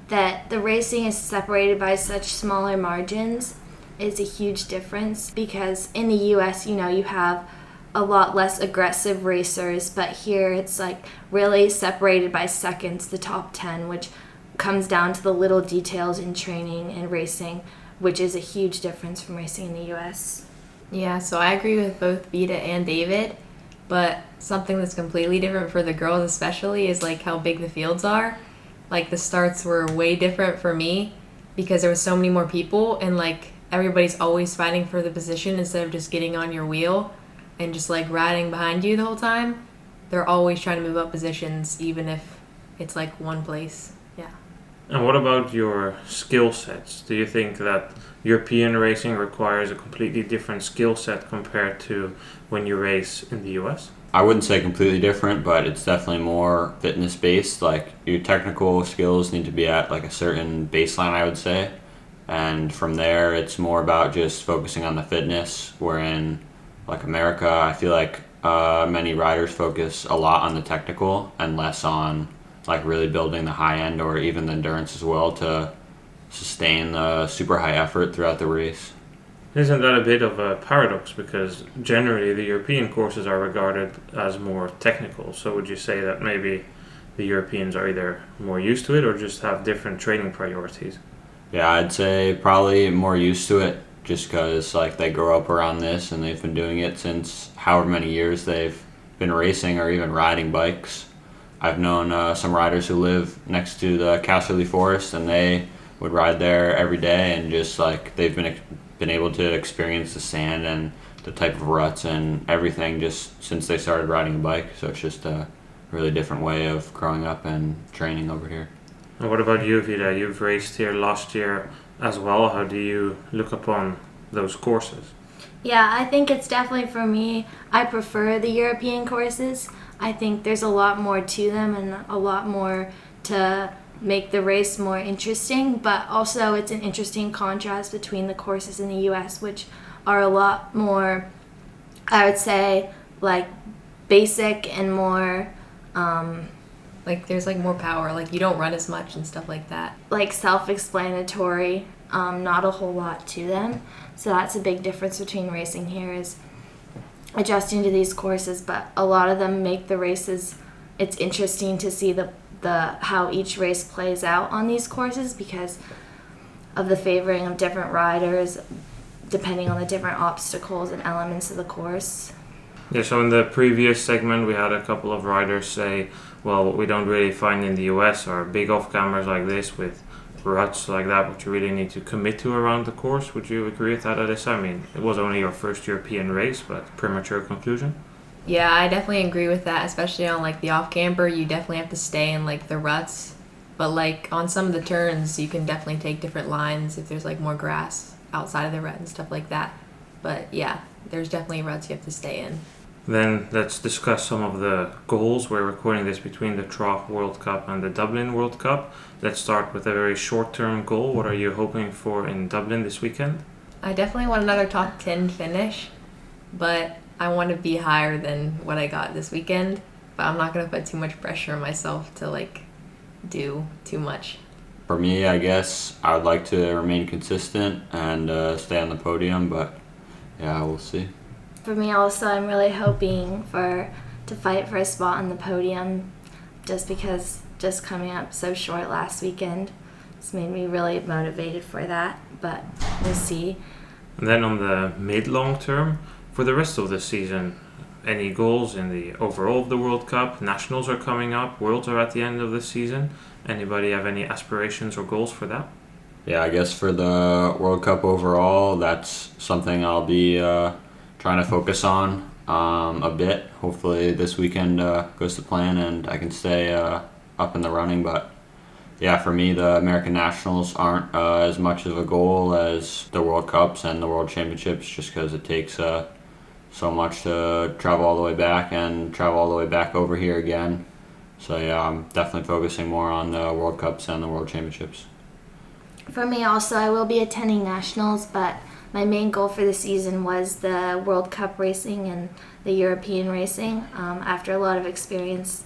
that the racing is separated by such smaller margins is a huge difference, because in the US, you have a lot less aggressive racers, but here it's like really separated by seconds, the top 10, which comes down to the little details in training and racing, which is a huge difference from racing in the US. Yeah, so I agree with both Vida and David, but something that's completely different for the girls especially is like how big the fields are. Like the starts were way different for me because there was so many more people, and like everybody's always fighting for the position instead of just getting on your wheel and just like riding behind you the whole time. They're always trying to move up positions even if it's like one place. Yeah. And what about your skill sets? Do you think that European racing requires a completely different skill set compared to when you race in the US? I wouldn't say completely different, but it's definitely more fitness based. Like your technical skills need to be at like a certain baseline, I would say. And from there, it's more about just focusing on the fitness. Wherein like America, I feel like many riders focus a lot on the technical and less on like really building the high end or even the endurance as well to sustain the super high effort throughout the race. Isn't that a bit of a paradox? Because generally the European courses are regarded as more technical. So would you say that maybe the Europeans are either more used to it or just have different training priorities? Yeah, I'd say probably more used to it just because like they grow up around this and they've been doing it since however many years they've been racing or even riding bikes. I've known some riders who live next to the Casterly Forest, and they would ride there every day, and just like they've been able to experience the sand and the type of ruts and everything just since they started riding a bike. So it's just a really different way of growing up and training over here. And what about you, Vida? You've raced here last year as well. How do you look upon those courses? Yeah, I think it's definitely, for me, I prefer the European courses. I think there's a lot more to them and a lot more to make the race more interesting, but also it's an interesting contrast between the courses in the US, which are a lot more, I would say, like basic and more Like there's like more power, like you don't run as much and stuff like that. like self-explanatory, not a whole lot to them. So that's a big difference between racing here, is adjusting to these courses, but a lot of them make the races, it's interesting to see the how each race plays out on these courses because of the favoring of different riders depending on the different obstacles and elements of the course. Yeah, so in the previous segment we had a couple of riders say, well, what we don't really find in the US are big off cameras like this with ruts like that, which you really need to commit to around the course. Would you agree with that, Alyssa? I mean, it was only your first European race, but premature conclusion? Yeah, I definitely agree with that, especially on like the off camber. You definitely have to stay in like the ruts, but like on some of the turns you can definitely take different lines if there's like more grass outside of the rut and stuff like that. But yeah, there's definitely ruts you have to stay in. Then let's discuss some of the goals. We're recording this between the Troyes World Cup and the Dublin World Cup. Let's start with a very short-term goal. What are you hoping for in Dublin this weekend? I definitely want another top 10 finish, but I want to be higher than what I got this weekend. But I'm not going to put too much pressure on myself to like do too much. For me, I guess I would like to remain consistent and stay on the podium, but yeah, we'll see. For me also, I'm really hoping to fight for a spot on the podium, just because just coming up so short last weekend has made me really motivated for that, but we'll see. And then on the mid-long term, for the rest of the season, any goals in the overall of the World Cup? Nationals are coming up, Worlds are at the end of the season. Anybody have any aspirations or goals for that? Yeah, I guess for the World Cup overall, that's something I'll be trying to focus on a bit. Hopefully this weekend goes to plan and I can stay up in the running. But yeah, for me, the American Nationals aren't as much of a goal as the World Cups and the World Championships, just because it takes so much to travel all the way back and travel all the way back over here again. So yeah, I'm definitely focusing more on the World Cups and the World Championships. For me also, I will be attending Nationals, but my main goal for the season was the World Cup racing and the European racing. After a lot of experience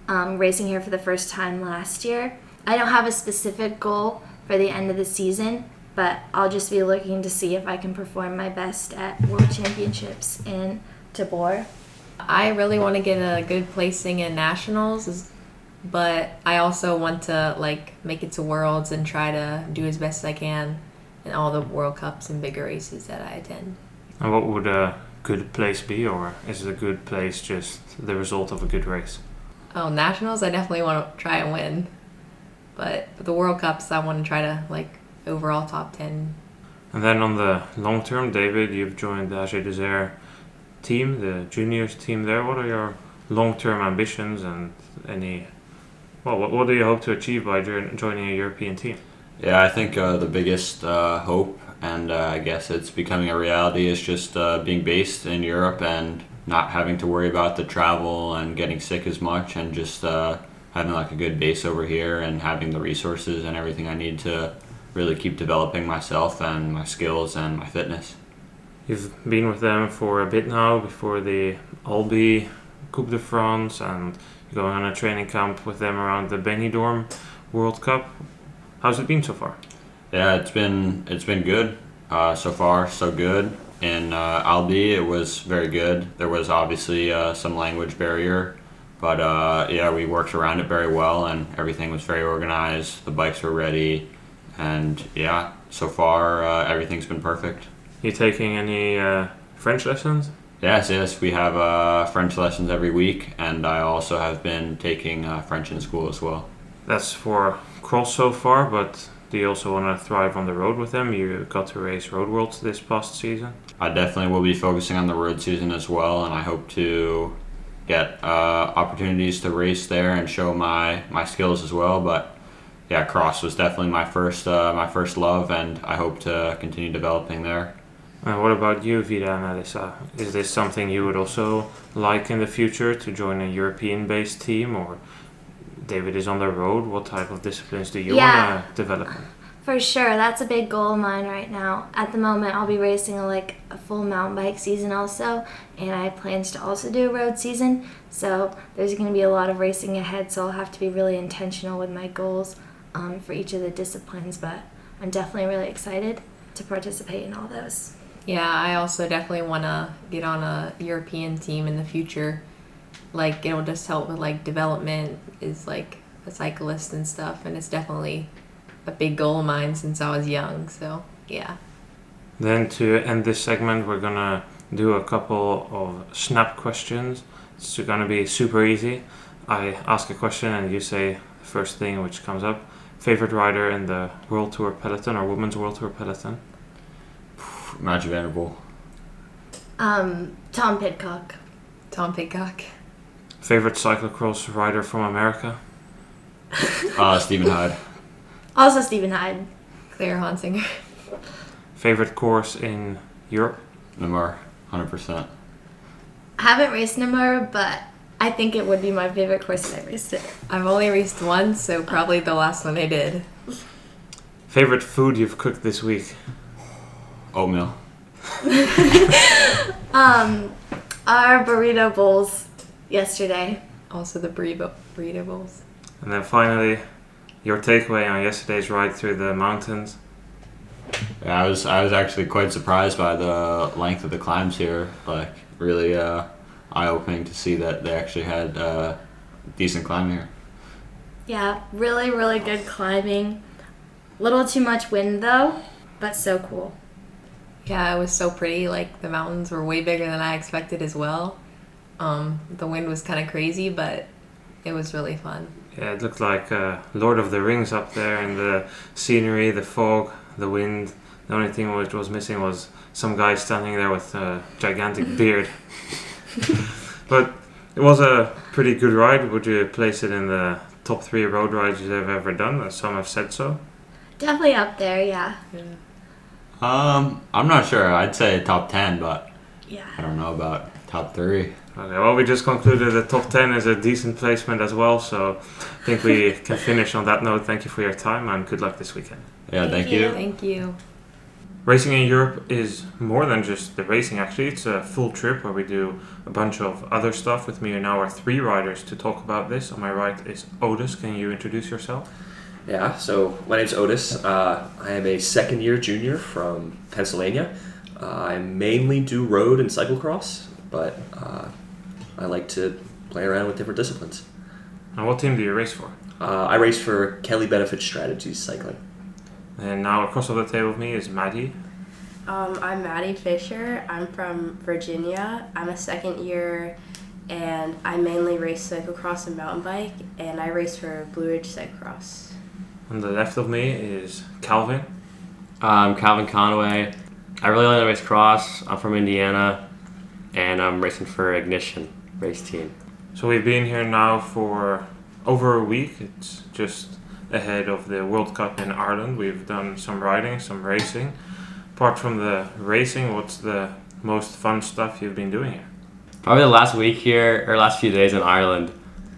racing here for the first time last year. I don't have a specific goal for the end of the season, but I'll just be looking to see if I can perform my best at World Championships in Tabor. I really want to get a good placing in nationals, but I also want to make it to Worlds and try to do as best as I can in all the World Cups and bigger races that I attend. And what would a good place be, or is it a good place just the result of a good race? Oh, nationals, I definitely want to try and win. But the World Cups, I want to try to overall top 10. And then on the long term, David, you've joined the AG Desert team, the juniors team there. What are your long term ambitions and what do you hope to achieve by joining a European team? Yeah, I think the biggest hope, and I guess it's becoming a reality, is just being based in Europe and not having to worry about the travel and getting sick as much, and just having a good base over here and having the resources and everything I need to really keep developing myself and my skills and my fitness. You've been with them for a bit now, before the Albi Coupe de France, and you're going on a training camp with them around the Benidorm World Cup. How's it been so far? Yeah, it's been good. So far, so good. In Albi, it was very good. There was obviously some language barrier, but we worked around it very well, and everything was very organized. The bikes were ready, and so far everything's been perfect. You taking any French lessons? Yes, we have French lessons every week, and I also have been taking French in school as well. That's for cross so far, but do you also want to thrive on the road with them? You got to race Road Worlds this past season. I definitely will be focusing on the road season as well, and I hope to get opportunities to race there and show my skills as well. But cross was definitely my first love, and I hope to continue developing there. And what about you, Vida and Alyssa? Is this something you would also like in the future, to join a European-based team, or David is on the road? What type of disciplines do you want to develop? For sure, that's a big goal of mine right now. At the moment, I'll be racing a full mountain bike season also, and I have plans to also do a road season. So there's going to be a lot of racing ahead, so I'll have to be really intentional with my goals for each of the disciplines. But I'm definitely really excited to participate in all those. Yeah, I also definitely want to get on a European team in the future. It'll just help with development as a cyclist and stuff, and it's definitely a big goal of mine since I was young. So yeah. Then to end this segment, we're gonna do a couple of snap questions. It's gonna be super easy. I ask a question and you say the first thing which comes up. Favorite rider in the World Tour peloton or Women's World Tour peloton? Matthew Vanderpool. Tom Pidcock. Tom Pidcock. Favorite cyclocross rider from America? Stephen Hyde. Also Stephen Hyde. Claire Hansinger. Favorite course in Europe? Namur, 100%. I haven't raced Namur, but I think it would be my favorite course if I raced it. I've only raced once, so probably the last one I did. Favorite food you've cooked this week? Oatmeal. Our burrito bowls yesterday. Also the burrito bowls. And then finally, your takeaway on yesterday's ride through the mountains? Yeah, I was actually quite surprised by the length of the climbs here. Really eye-opening to see that they actually had decent climbing here. Yeah, really, really good climbing. Little too much wind though, but so cool. Yeah, it was so pretty. The mountains were way bigger than I expected as well. The wind was kind of crazy, but it was really fun. Yeah, it looked like Lord of the Rings up there, and the scenery, the fog, the wind. The only thing which was missing was some guy standing there with a gigantic beard. But it was a pretty good ride. Would you place it in the top 3 road rides you've ever done? Some have said so. Definitely up there, yeah. I'm not sure. I'd say top 10, but Yeah. I don't know about top 3. Okay, well, we just concluded the top 10 is a decent placement as well, so I think we can finish on that note. Thank you for your time and good luck this weekend. Yeah, thank you. Thank you. Racing in Europe is more than just the racing, actually. It's a full trip where we do a bunch of other stuff. With me now are 3 riders to talk about this. On my right is Otis. Can you introduce yourself? Yeah, so my name's Otis. I am a second-year junior from Pennsylvania. I mainly do road and cyclocross, but I like to play around with different disciplines. And what team do you race for? I race for Kelly Benefit Strategies Cycling. And now across the table with me is Maddie. I'm Maddie Fisher. I'm from Virginia. I'm a second year, and I mainly race cyclocross and mountain bike, and I race for Blue Ridge Cyclocross. On the left of me is Calvin. I'm Calvin Conway. I really like to race cross. I'm from Indiana, and I'm racing for Ignition race team. So we've been here now for over a week. It's just ahead of the World Cup in Ireland. We've done some riding, some racing. Apart from the racing, what's the most fun stuff you've been doing here? Probably the last week here, or last few days in Ireland,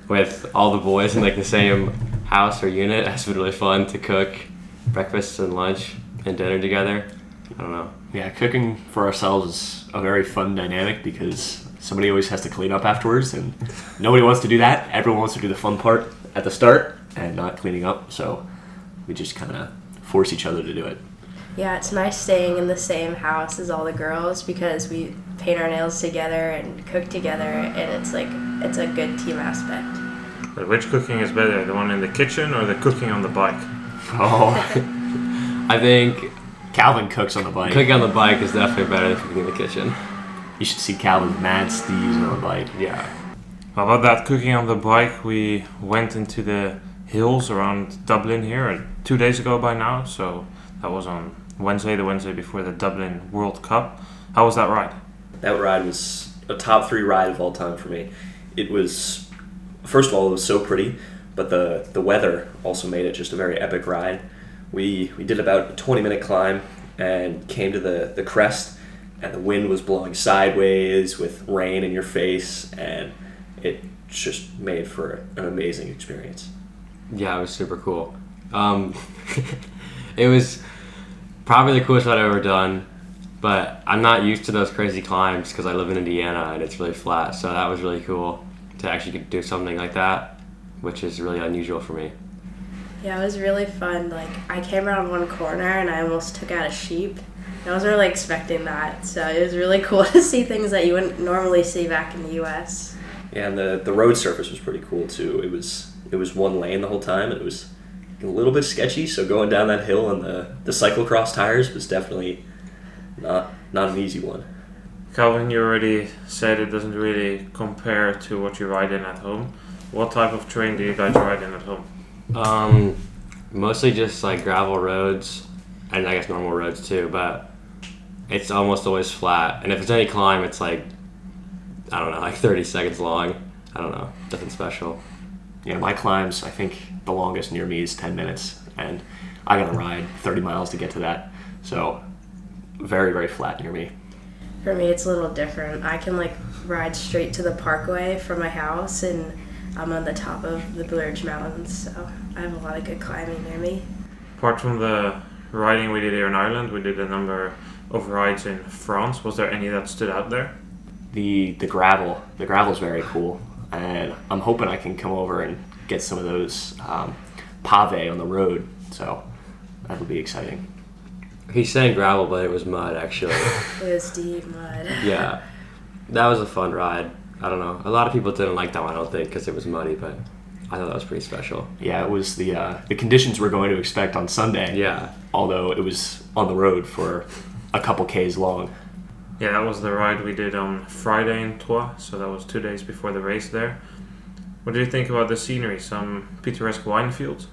with all the boys in like the same house or unit. It's been really fun to cook breakfast and lunch and dinner together. I don't know. Yeah, cooking for ourselves is a very fun dynamic because somebody always has to clean up afterwards, and nobody wants to do that. Everyone wants to do the fun part at the start and not cleaning up, so we just kind of force each other to do it. Yeah, it's nice staying in the same house as all the girls because we paint our nails together and cook together, and it's a good team aspect. But which cooking is better, the one in the kitchen or the cooking on the bike? Oh, I think Calvin cooks on the bike. cooking on the bike is definitely better than cooking in the kitchen. You should see Calvin's mad steves on the bike. Yeah. How about that cooking on the bike? We went into the hills around Dublin here 2 days ago by now, so that was on Wednesday, the Wednesday before the Dublin World Cup. How was that ride? That ride was a top 3 ride of all time for me. It was, first of all, it was so pretty, but the weather also made it just a very epic ride. We did about a 20-minute climb and came to the crest, and the wind was blowing sideways with rain in your face, and it just made for an amazing experience. Yeah, it was super cool. It was probably the coolest ride I've ever done, but I'm not used to those crazy climbs because I live in Indiana and it's really flat, so that was really cool to actually do something like that, which is really unusual for me. Yeah, it was really fun. Like, I came around one corner and I almost took out a sheep. I wasn't really expecting that, so it was really cool to see things that you wouldn't normally see back in the U.S. Yeah, and the road surface was pretty cool too. It was one lane the whole time, and it was a little bit sketchy, so going down that hill on the cyclocross tires was definitely not an easy one. Calvin, you already said it doesn't really compare to what you ride in at home. What type of terrain do you guys ride in at home? Mostly just like gravel roads, and I guess normal roads too, but it's almost always flat. And if it's any climb, it's like, I don't know, like 30 seconds long. I don't know, nothing special. Yeah, my climbs, I think the longest near me is 10 minutes, and I gotta ride 30 miles to get to that. So, very, very flat near me. For me, it's a little different. I can ride straight to the parkway from my house, and I'm on the top of the Blue Ridge Mountains, so I have a lot of good climbing near me. Apart from the riding we did here in Ireland, we did a number of rides in France. Was there any that stood out there? The gravel's very cool, and I'm hoping I can come over and get some of those pave on the road, so that'll be exciting. He's saying gravel, but it was mud actually. It was deep mud. Yeah, that was a fun ride. I don't know. A lot of people didn't like that one, I don't think, because it was muddy, but I thought that was pretty special. Yeah, it was the conditions we're going to expect on Sunday. Yeah. Although it was on the road for a couple Ks long. Yeah, that was the ride we did on Friday in Troyes, so that was 2 days before the race there. What do you think about the scenery? Some picturesque wine fields?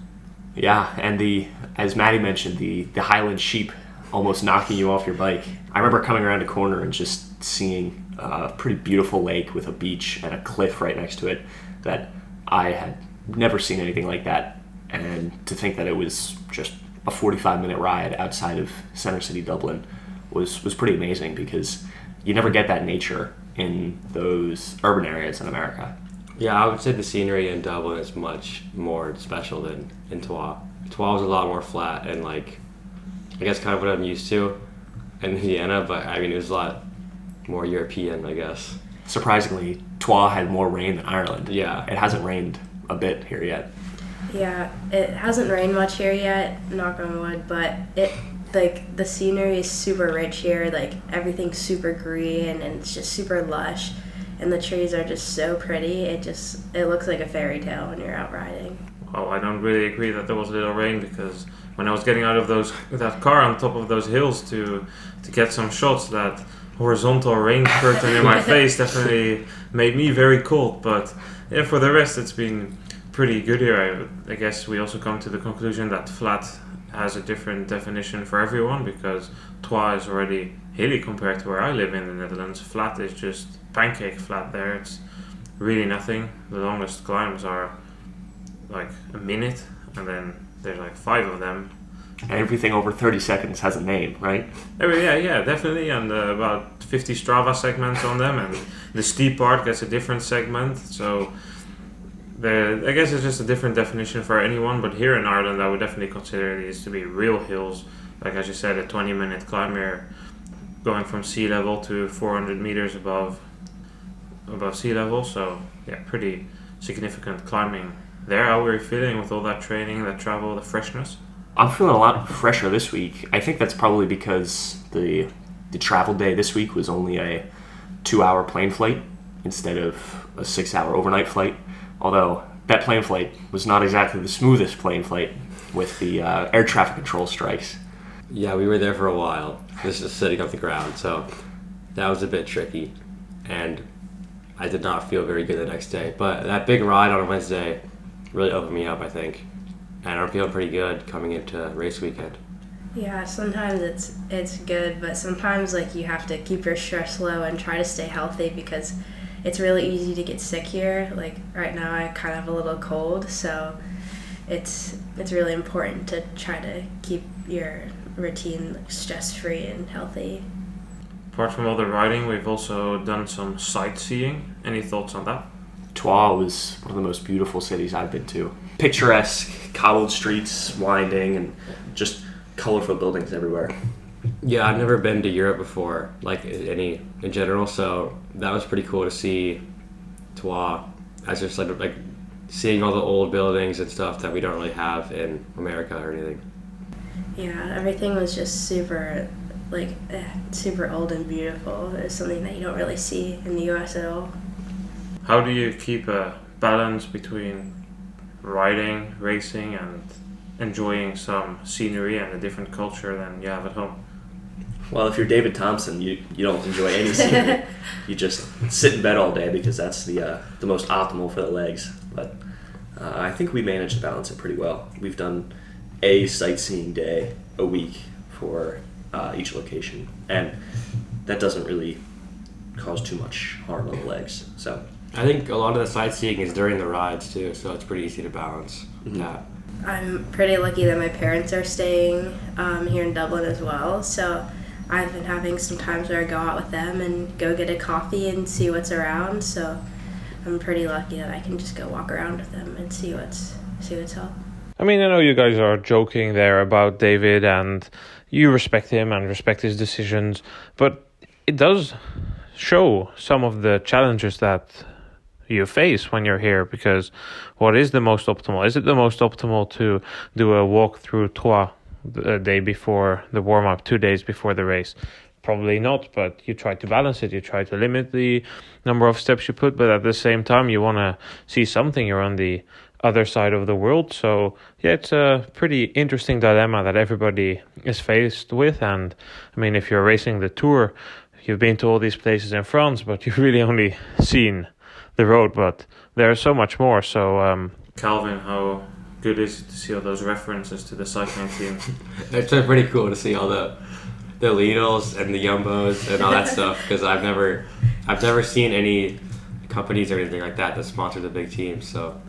Yeah, and as Maddie mentioned, the Highland sheep almost knocking you off your bike. I remember coming around a corner and just seeing a pretty beautiful lake with a beach and a cliff right next to it that I had never seen anything like that. And to think that it was just a 45-minute ride outside of Center City, Dublin was pretty amazing because you never get that nature in those urban areas in America. Yeah, I would say the scenery in Dublin is much more special than in Troyes. Troyes was a lot more flat and I guess kind of what I'm used to. in Vienna, but I mean, it was a lot more European, I guess. Surprisingly, Troyes had more rain than Ireland. Yeah. It hasn't rained a bit here yet. Yeah, it hasn't rained much here yet, knock on wood, but the scenery is super rich here, like everything's super green and it's just super lush, and the trees are just so pretty. It looks like a fairy tale when you're out riding. Oh, I don't really agree that there was little rain, because when I was getting out of that car on top of those hills to get some shots, that horizontal rain curtain in my face definitely made me very cold. But yeah, for the rest, it's been pretty good here. I guess we also come to the conclusion that flat has a different definition for everyone, because Troyes is already hilly compared to where I live in the Netherlands. Flat is just pancake flat there. It's really nothing. The longest climbs are like a minute, and then there's like 5 of them. And everything over 30 seconds has a name, right? Yeah, definitely. And about 50 Strava segments on them, and the steep part gets a different segment. So I guess it's just a different definition for anyone. But here in Ireland, I would definitely consider these to be real hills. Like as you said, a 20-minute climb here, going from sea level to 400 meters above sea level. So yeah, pretty significant climbing there. How were you feeling with all that training, that travel, the freshness? I'm feeling a lot fresher this week. I think that's probably because the travel day this week was only a 2-hour plane flight instead of a 6-hour overnight flight. Although that plane flight was not exactly the smoothest plane flight with the air traffic control strikes. Yeah, we were there for a while. This is sitting off the ground, so that was a bit tricky. And I did not feel very good the next day. But that big ride on Wednesday really opened me up, I think. And I'm feeling pretty good coming into race weekend. Yeah, sometimes it's good, but sometimes like you have to keep your stress low and try to stay healthy, because it's really easy to get sick here. Like right now I kind of have a little cold, so it's really important to try to keep your routine like, stress-free and healthy. Apart from all the riding, we've also done some sightseeing. Any thoughts on that? Troyes was one of the most beautiful cities I've been to. Picturesque, cobbled streets, winding, and just colorful buildings everywhere. Yeah, I've never been to Europe before, like in general, so that was pretty cool to see Troyes. As just like seeing all the old buildings and stuff that we don't really have in America or anything. Yeah, everything was just super old and beautiful. It's something that you don't really see in the US at all. How do you keep a balance between riding, racing, and enjoying some scenery and a different culture than you have at home? Well, if you're David Thompson, you don't enjoy any scenery. You just sit in bed all day, because that's the most optimal for the legs. But I think we managed to balance it pretty well. We've done a sightseeing day a week for each location, and that doesn't really cause too much harm on the legs. So I think a lot of the sightseeing is during the rides too, so it's pretty easy to balance that. I'm pretty lucky that my parents are staying here in Dublin as well, so I've been having some times where I go out with them and go get a coffee and see what's around, so I'm pretty lucky that I can just go walk around with them and see what's up. I mean, I know you guys are joking there about David, and you respect him and respect his decisions, but it does show some of the challenges that you face when you're here, because what is the most optimal? Is it the most optimal to do a walk through Troyes the day before the warm-up, 2 days before the race? Probably not, but you try to balance it. You try to limit the number of steps you put, but at the same time you want to see something. You're on the other side of the world, so yeah, it's a pretty interesting dilemma that everybody is faced with. And I mean, if you're racing the Tour, you've been to all these places in France, but you've really only seen the road, but there's so much more. So Calvin, how good is it to see all those references to the cycling team? It's been pretty cool to see all the Lidls and the Jumbos and all that stuff, because I've never seen any companies or anything like that sponsor the big teams, so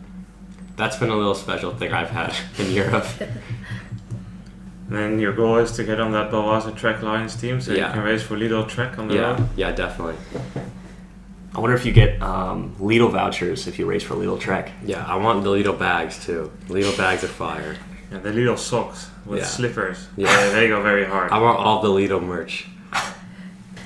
that's been a little special thing I've had in Europe. And then your goal is to get on that Balwaza Trek Lions team, so you can race for Lidl Trek on the road? Yeah, definitely. I wonder if you get Lidl vouchers if you race for Lidl Trek. Yeah, I want the Lidl bags too. Lidl bags are fire. Yeah, the Lidl socks with slippers. Yeah. They go very hard. I want all the Lidl merch.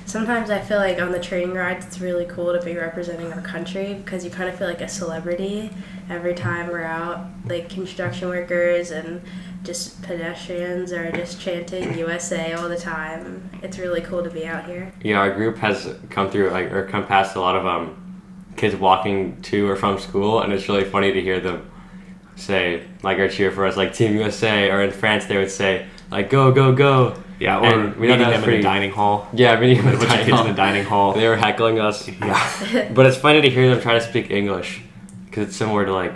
sometimes I feel like on the training rides it's really cool to be representing our country because you kind of feel like a celebrity every time we're out, like construction workers and just pedestrians are just chanting USA all the time. It's really cool to be out here. Yeah, our group has come past a lot of kids walking to or from school, and it's really funny to hear them say, like, or cheer for us, like Team USA, or in France they would say, like, go, go, go. Yeah, or And we meeting know them that's in a dining hall. Yeah, meeting them A bunch of kids in a dining hall. They were heckling us. Yeah. But it's funny to hear them try to speak English, because it's similar to, like,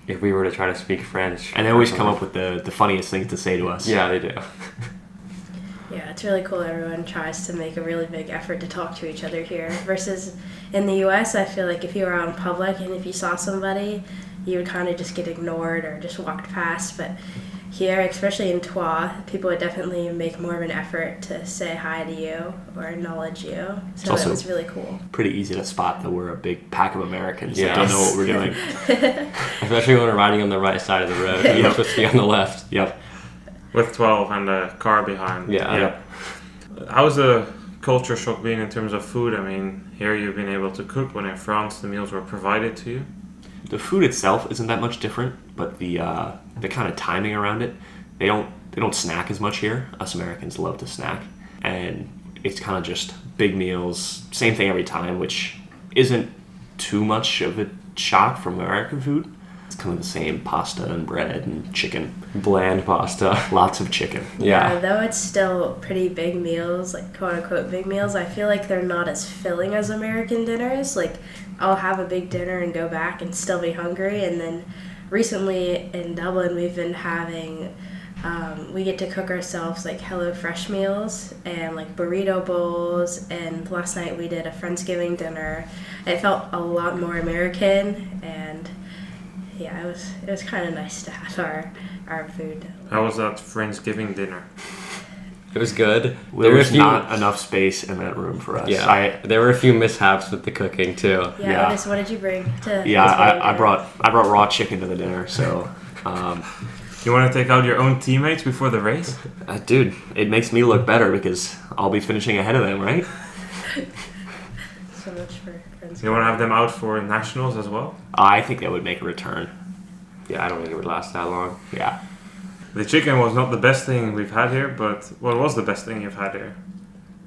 if we were to try to speak French. And they always come up with the funniest things to say to us. Yeah, they do. Yeah, it's really cool everyone tries to make a really big effort to talk to each other here. Versus in the US, I feel like if you were out in public and if you saw somebody, you would kind of just get ignored or just walked past. But here, especially in Troyes, people would definitely make more of an effort to say hi to you or acknowledge you. So that was really cool. Pretty easy to spot that we're a big pack of Americans Yes. that don't know what we're doing. Especially when we're riding on the right side of the road. We're supposed to be on the left. Yep. With 12 and a car behind. Yeah. How's the culture shock been in terms of food? I mean, here you've been able to cook, when in France the meals were provided to you. The food itself isn't that much different, but the kind of timing around it, they don't snack as much here. Us Americans love to snack, and it's kind of just big meals, same thing every time, which isn't too much of a shock from American food. It's kind of the same pasta and bread and chicken. Bland pasta. Lots of chicken. Yeah. Though it's still pretty big meals, like quote-unquote big meals, I feel like they're not as filling as American dinners. Like, I'll have a big dinner and go back and still be hungry. And then recently in Dublin, we've been having, we get to cook ourselves like HelloFresh meals and like burrito bowls. And last night we did a Friendsgiving dinner. It felt a lot more American, and yeah, it was kind of nice to have our food. How was that Friendsgiving dinner? It was good. There was not enough space in that room for us. Yeah, there were a few mishaps with the cooking too. Yeah. Otis, what did you bring to? Yeah, I brought raw chicken to the dinner. So, You want to take out your own teammates before the race? Dude, it makes me look better because I'll be finishing ahead of them, right? So much for friends. You want to have them out for nationals as well? I think that would make a return. Yeah, I don't think it would last that long. Yeah. The chicken was not the best thing we've had here, but what was the best thing you've had here?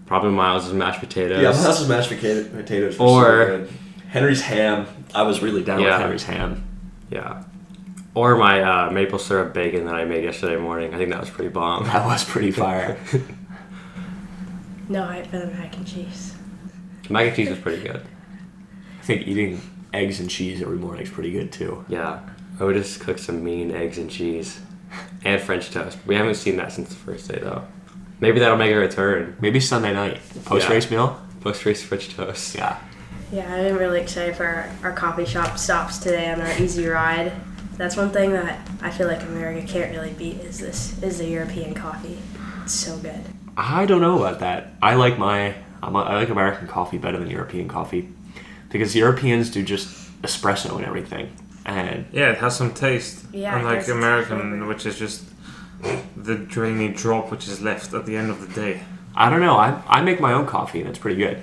Probably Miles' mashed potatoes. Yeah, Miles' mashed potatoes were Or- so good. Henry's ham. I was really down with Henry's ham. Yeah. Or my maple syrup bacon that I made yesterday morning. I think that was pretty bomb. That was pretty fire. No, I for the mac and cheese. Mac and cheese was pretty good. I think eating eggs and cheese every morning is pretty good too. Yeah. Otis cooked some mean eggs and cheese. And French toast. We haven't seen that since the first day though. Maybe that'll make a return. Maybe Sunday night. Post-race meal? Post-race French toast. Yeah. Yeah, I'm really excited for our coffee shop stops today on our easy ride. That's one thing that I feel like America can't really beat is the European coffee. It's so good. I don't know about that. I like American coffee better than European coffee because Europeans do just espresso and everything. And Yeah, it has some taste. Yeah, it Unlike has its American, flavor. which is just the drainy drop which is left at the end of the day. I don't know. I make my own coffee and it's pretty good.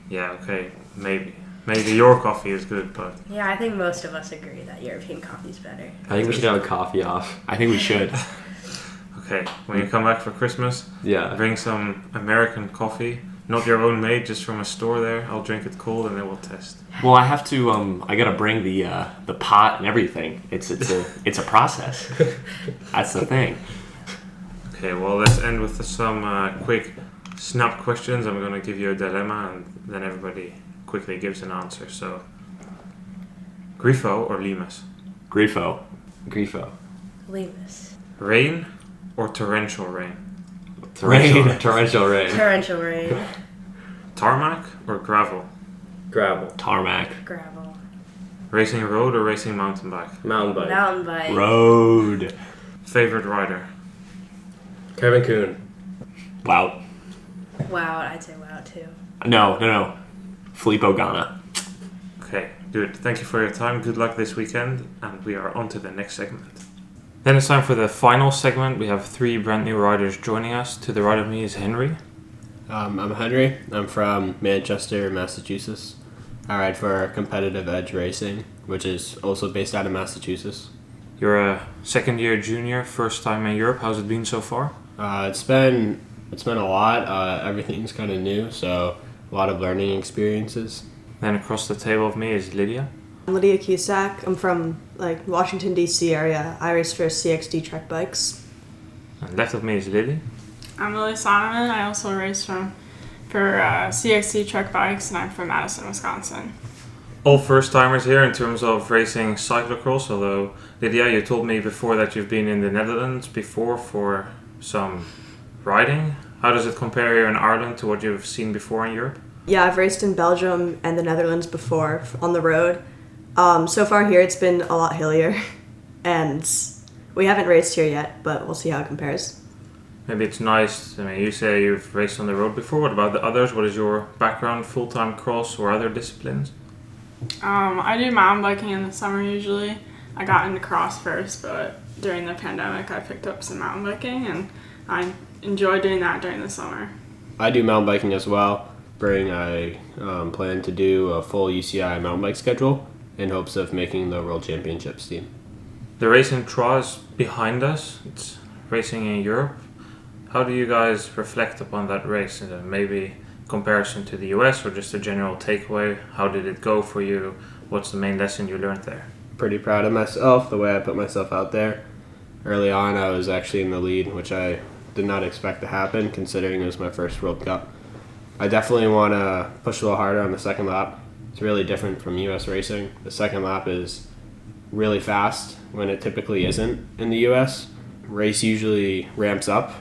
Yeah, okay, maybe. Maybe your coffee is good, but Yeah, I think most of us agree that European coffee's better. I think we should have a coffee off. I think we should. okay. When you come back for Christmas, Yeah. bring some American coffee. Not your own made, just from a store there. I'll drink it cold and then we'll test. Well, I have to. I gotta bring the pot and everything. It's a process. That's the thing. Okay, well, let's end with some quick snap questions. I'm going to give you a dilemma and then everybody quickly gives an answer. So, Grifo or Limas? Grifo. Grifo. Limas. Rain or torrential rain? Torrential, torrential rain. Torrential rain. Tarmac or gravel? Gravel. Tarmac. Gravel. Racing road or racing mountain bike? Mountain bike. Mountain bike. Road. Favorite rider? Kevin Kuhn. Wow. Wow, I'd say wow too. No. Filippo Ganna. Okay, good. Thank you for your time. Good luck this weekend. And we are on to the next segment. Then it's time for the final segment. We have 3 brand new riders joining us. To the right of me is Henry. I'm Henry. I'm from Manchester, Massachusetts. I ride for Competitive Edge Racing, which is also based out of Massachusetts. You're a second-year junior, first time in Europe. How's it been so far? It's been a lot. Everything's kind of new, so a lot of learning experiences. Then across the table of me is Lidia. I'm Lydia Cusack. I'm from Washington D.C. area. I race for CXD Trek bikes. And left of me is Lyllie. I'm Lily Sonneman. I also race for CXC Trek Bikes, and I'm from Madison, Wisconsin. All first-timers here in terms of racing cyclocross, although Lidia, you told me before that you've been in the Netherlands before for some riding. How does it compare here in Ireland to what you've seen before in Europe? Yeah, I've raced in Belgium and the Netherlands before on the road. So far here it's been a lot hillier, and we haven't raced here yet, but we'll see how it compares. Maybe it's nice. I mean, you say you've raced on the road before. What about the others? What is your background, full-time cross or other disciplines? I do mountain biking in the summer usually. I got into cross first, but during the pandemic I picked up some mountain biking, and I enjoy doing that during the summer. I do mountain biking as well. I plan to do a full UCI mountain bike schedule in hopes of making the World Championships team. The race in Troyes is behind us. It's racing in Europe. How do you guys reflect upon that race? Maybe comparison to the US or just a general takeaway? How did it go for you? What's the main lesson you learned there? Pretty proud of myself, the way I put myself out there. Early on, I was actually in the lead, which I did not expect to happen considering it was my first World Cup. I definitely want to push a little harder on the second lap. It's really different from US racing. The second lap is really fast when it typically isn't in the US. Race usually ramps up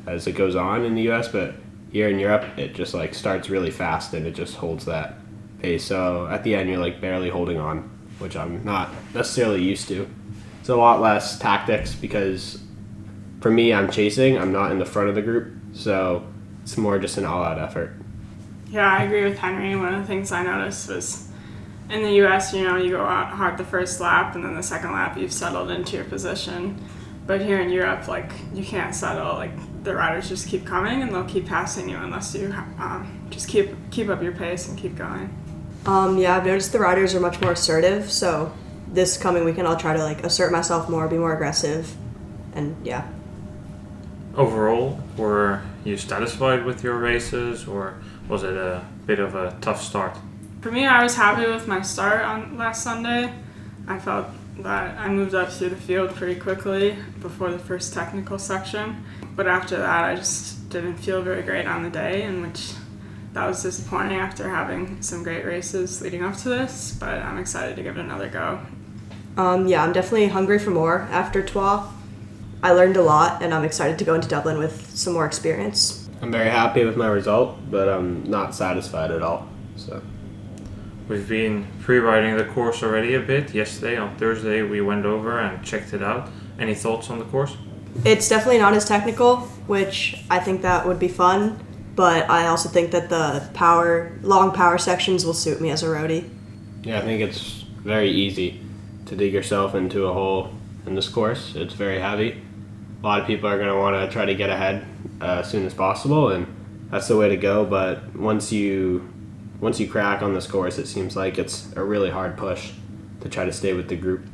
as it goes on in the US, but here in Europe it just starts really fast and it just holds that pace. So at the end you're barely holding on, which I'm not necessarily used to. It's a lot less tactics because for me I'm chasing, I'm not in the front of the group, so it's more just an all-out effort. Yeah, I agree with Henry. One of the things I noticed was in the US, you go out hard the first lap, and then the second lap you've settled into your position. But here in Europe, you can't settle. The riders just keep coming, and they'll keep passing you unless you just keep up your pace and keep going. Yeah, I've noticed the riders are much more assertive. So this coming weekend, I'll try to assert myself more, be more aggressive, and yeah. Overall, were you satisfied with your races, or was it a bit of a tough start? For me, I was happy with my start on last Sunday. I felt that I moved up through the field pretty quickly before the first technical section. But after that, I just didn't feel very great on the day, that was disappointing after having some great races leading up to this, but I'm excited to give it another go. Yeah, I'm definitely hungry for more after Troyes. I learned a lot, and I'm excited to go into Dublin with some more experience. I'm very happy with my result, but I'm not satisfied at all. So We've been pre-riding the course already a bit. Yesterday, on Thursday, we went over and checked it out. Any thoughts on the course? It's definitely not as technical, which I think that would be fun, but I also think that the long power sections will suit me as a roadie. Yeah, I think it's very easy to dig yourself into a hole in this course. It's very heavy. A lot of people are going to want to try to get ahead as soon as possible, and that's the way to go. But once you crack on this course, it seems like it's a really hard push to try to stay with the group.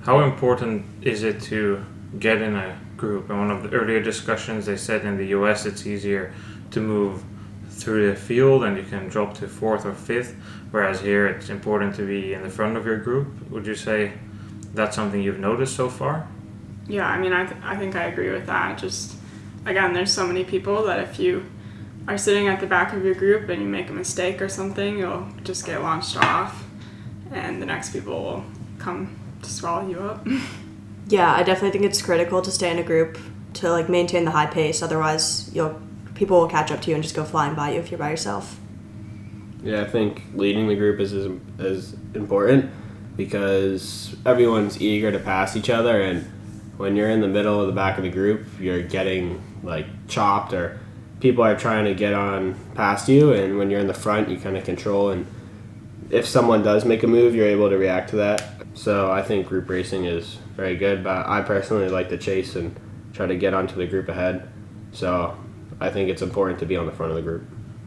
How important is it to get in a group? In one of the earlier discussions, they said in the US it's easier to move through the field and you can drop to 4th or 5th, whereas here it's important to be in the front of your group. Would you say that's something you've noticed so far? Yeah, I think I agree with that. Just, again, there's so many people that if you are sitting at the back of your group and you make a mistake or something, you'll just get launched off and the next people will come to swallow you up. Yeah, I definitely think it's critical to stay in a group to maintain the high pace. Otherwise, people will catch up to you and just go flying by you if you're by yourself. Yeah, I think leading the group is important because everyone's eager to pass each other, and when you're in the middle of the back of the group, you're getting chopped, or people are trying to get on past you, and when you're in the front, you kind of control, and if someone does make a move, you're able to react to that. So I think group racing is very good, but I personally like to chase and try to get onto the group ahead. So I think it's important to be on the front of the group.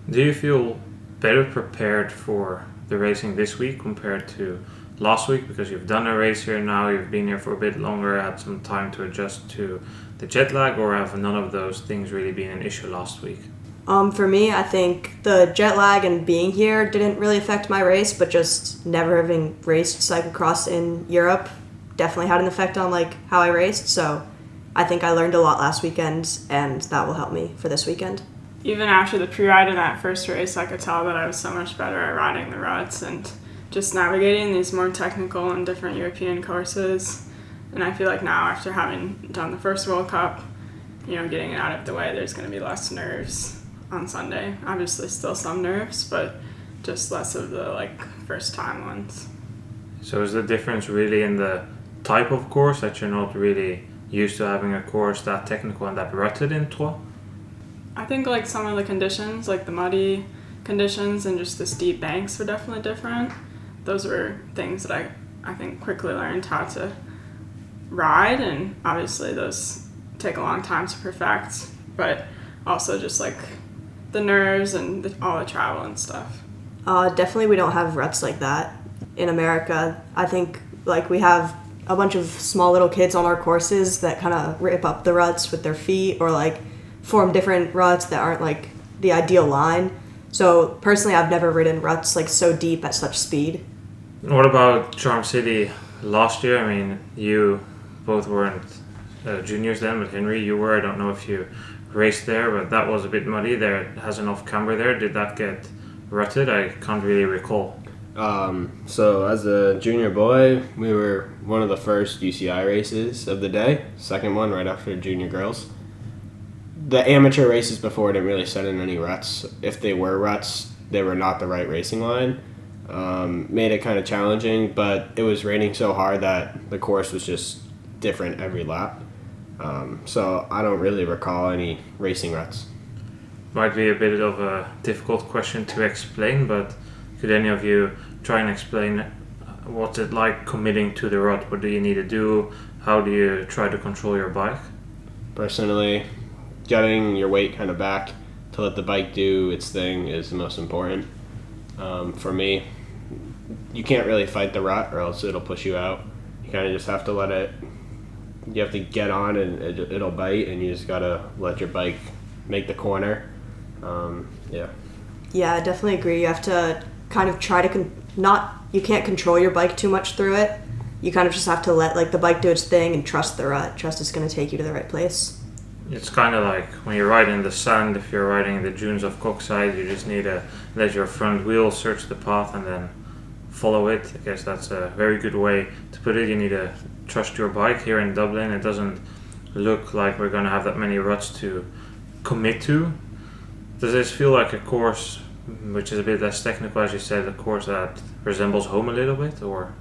Do you feel better prepared for the racing this week compared to last week? Because you've done a race here now, you've been here for a bit longer, had some time to adjust to the jet lag, or have none of those things really been an issue last week? For me, I think the jet lag and being here didn't really affect my race, but just never having raced cyclocross in Europe definitely had an effect on like how I raced. So I think I learned a lot last weekend, and that will help me for this weekend. Even after the pre-ride in that first race, I could tell that I was so much better at riding the ruts and just navigating these more technical and different European courses. And I feel like now, after having done the first World Cup, getting it out of the way, there's going to be less nerves on Sunday. Obviously still some nerves, but just less of the first time ones. So is the difference really in the type of course, that you're not really used to having a course that technical and that rutted in Troyes? I think some of the conditions, like the muddy conditions and just the steep banks, were definitely different. Those were things that I think quickly learned how to ride, and obviously those take a long time to perfect, but also just the nerves and all the travel and stuff. Definitely we don't have ruts like that in America. I think we have a bunch of small little kids on our courses that kind of rip up the ruts with their feet, or form different ruts that aren't the ideal line. So personally, I've never ridden ruts so deep at such speed. What about Charm City last year? I mean, you both weren't juniors then, but Henry, you were. I don't know if you raced there, but that was a bit muddy. There has enough camber there. Did that get rutted? I can't really recall. So as a junior boy, we were one of the first UCI races of the day. Second one right after junior girls. The amateur races before didn't really set in any ruts. If they were ruts, they were not the right racing line. Made it kind of challenging, but it was raining so hard that the course was just different every lap. So I don't really recall any racing ruts. Might be a bit of a difficult question to explain, but could any of you try and explain what's it like committing to the rut? What do you need to do? How do you try to control your bike? Personally, getting your weight kind of back to let the bike do its thing is the most important. For me, you can't really fight the rut or else it'll push you out. You kind of just have to let it, you have to get on and it'll bite, and you just gotta let your bike make the corner. Yeah, I definitely agree. You have to kind of try to you can't control your bike too much through it. You kind of just have to let the bike do its thing and trust the rut. Trust it's going to take you to the right place. It's kind of like when you're riding in the sand, if you're riding in the dunes of Coxside, you just need to let your front wheel search the path and then follow it. I guess that's a very good way to put it. You need to trust your bike. Here in Dublin, it doesn't look like we're going to have that many ruts to commit to. Does this feel like a course which is a bit less technical, as you said, a course that resembles home a little bit, or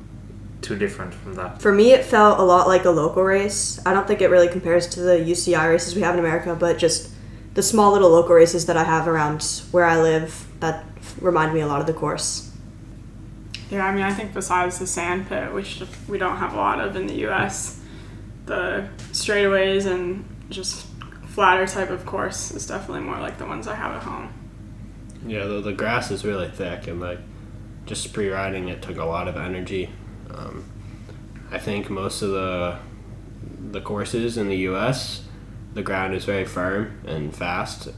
too different from that? For me, it felt a lot like a local race. I don't think it really compares to the UCI races we have in America, but just the small little local races that I have around where I live that remind me a lot of the course. Yeah, I mean, I think besides the sand pit, which we don't have a lot of in the US, the straightaways and just flatter type of course is definitely more like the ones I have at home. Yeah, the grass is really thick, and just pre-riding it took a lot of energy. I think most of the courses in the U.S., the ground is very firm and fast,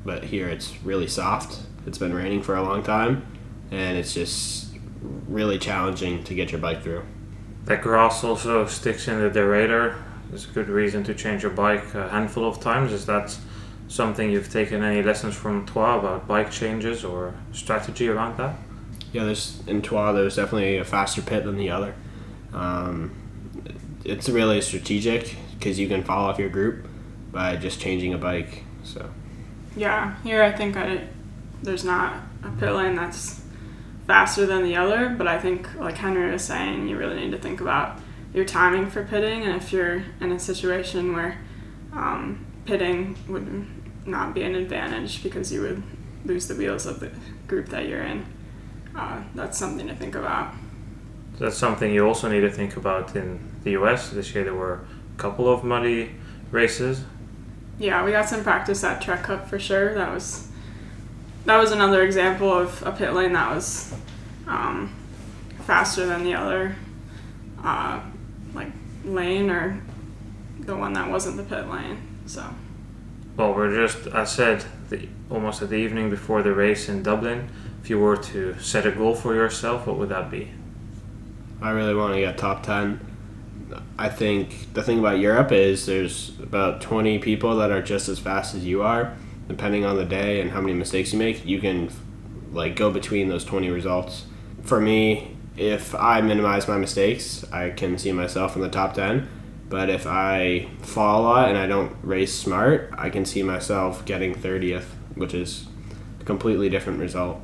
but here it's really soft. It's been raining for a long time, and it's just really challenging to get your bike through. That grass also sticks in the derailleur. It's a good reason to change your bike a handful of times. Is that something you've taken any lessons from Troyes about bike changes or strategy around that? Yeah, in Troyes there's definitely a faster pit than the other. It's really strategic because you can fall off your group by just changing a bike. So yeah, here I think there's not a pit lane that's faster than the other, but I think, like Henry was saying, you really need to think about your timing for pitting, and if you're in a situation where pitting would not be an advantage because you would lose the wheels of the group that you're in, that's something to think about. That's something you also need to think about in the US. This year there were a couple of muddy races. Yeah, we got some practice at Trek Cup for sure. That was that was another example of a pit lane that was faster than the other lane, or the one that wasn't the pit lane. So. Well, we're just, as said, almost at the evening before the race in Dublin. If you were to set a goal for yourself, what would that be? I really want to get top 10. I think the thing about Europe is there's about 20 people that are just as fast as you are. Depending on the day and how many mistakes you make, you can go between those 20 results. For me, if I minimize my mistakes, I can see myself in the top 10. But if I fall a lot and I don't race smart, I can see myself getting 30th, which is a completely different result.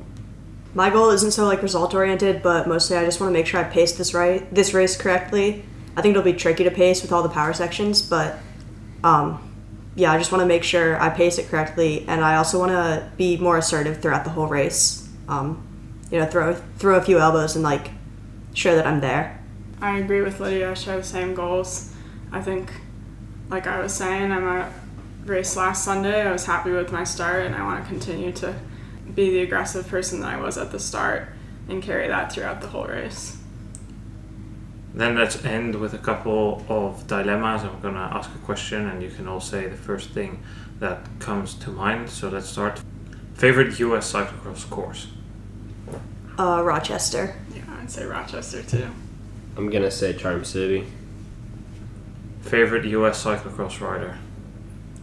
My goal isn't so result oriented, but mostly I just want to make sure I pace this race correctly. I think it'll be tricky to pace with all the power sections, but I just want to make sure I pace it correctly, and I also want to be more assertive throughout the whole race. Throw a few elbows and show that I'm there. I agree with Lydia. I share the same goals. I think, like I was saying, I'm at race last Sunday. I was happy with my start, and I want to continue to be the aggressive person that I was at the start and carry that throughout the whole race. Then let's end with a couple of dilemmas. I'm going to ask a question, and you can all say the first thing that comes to mind. So let's start. Favorite US cyclocross course? Rochester. Yeah, I'd say Rochester too. I'm going to say Charm City. Favorite US cyclocross rider?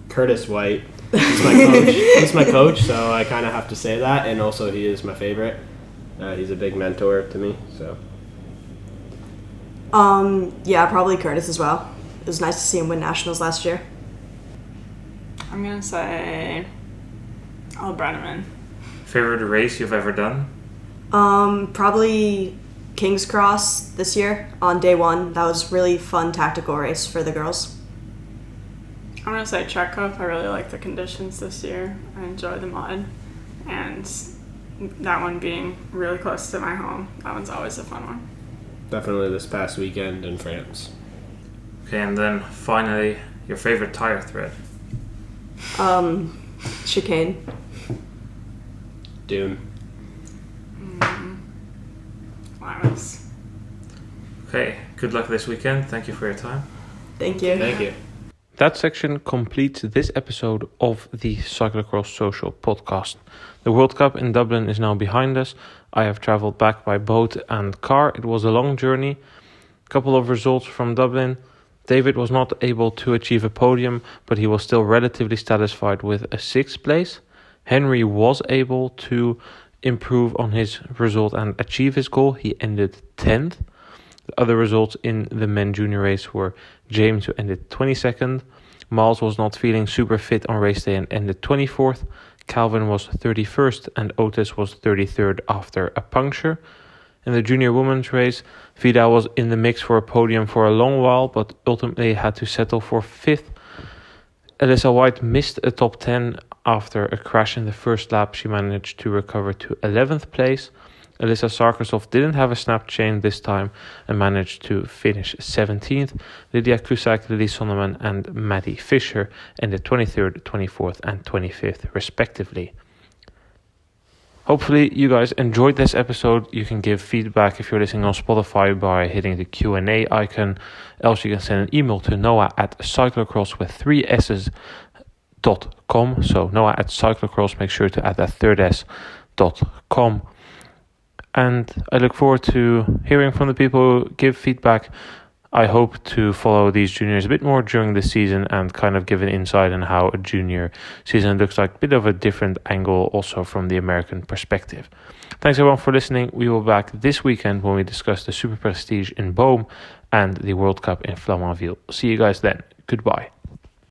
Curtis White. He's my coach. He's my coach, so I kind of have to say that. And also, he is my favorite. He's a big mentor to me. So. Probably Curtis as well. It was nice to see him win nationals last year. I'm gonna say Brenneman. Favorite race you've ever done? Probably King's Cross this year on day one. That was really fun tactical race for the girls. I'm going to say Trek Cup. I really like the conditions this year. I enjoy the mud. And that one being really close to my home, that one's always a fun one. Definitely this past weekend in France. Okay, and then finally, your favorite tire thread? Chicane. Dune. Flowers. Okay, good luck this weekend. Thank you for your time. Thank you. Thank you. That section completes this episode of the Cyclocross Social podcast. The World Cup in Dublin is now behind us. I have travelled back by boat and car. It was a long journey. A couple of results from Dublin. David was not able to achieve a podium, but he was still relatively satisfied with a 6th place. Henry was able to improve on his result and achieve his goal. He ended 10th. The other results in the men junior race were James, who ended 22nd. Miles was not feeling super fit on race day and ended 24th. Calvin was 31st and Otis was 33rd after a puncture. In the junior women's race, Vida was in the mix for a podium for a long while, but ultimately had to settle for 5th. Alyssa White missed a top 10 after a crash in the first lap. She managed to recover to 11th place. Alyssa Sarkisov didn't have a snap chain this time and managed to finish 17th. Lidia Klusak, Lyllie Sonneman and Maddie Fisher ended 23rd, 24th and 25th respectively. Hopefully you guys enjoyed this episode. You can give feedback if you're listening on Spotify by hitting the Q&A icon. Else you can send an email to noah@cyclocross.com. So noah@cyclocross, make sure to add that third s.com. And I look forward to hearing from the people who give feedback. I hope to follow these juniors a bit more during the season and kind of give an insight on how a junior season looks like. A bit of a different angle also from the American perspective. Thanks everyone for listening. We will be back this weekend when we discuss the Super Prestige in Boom and the World Cup in Flamanville. See you guys then. Goodbye.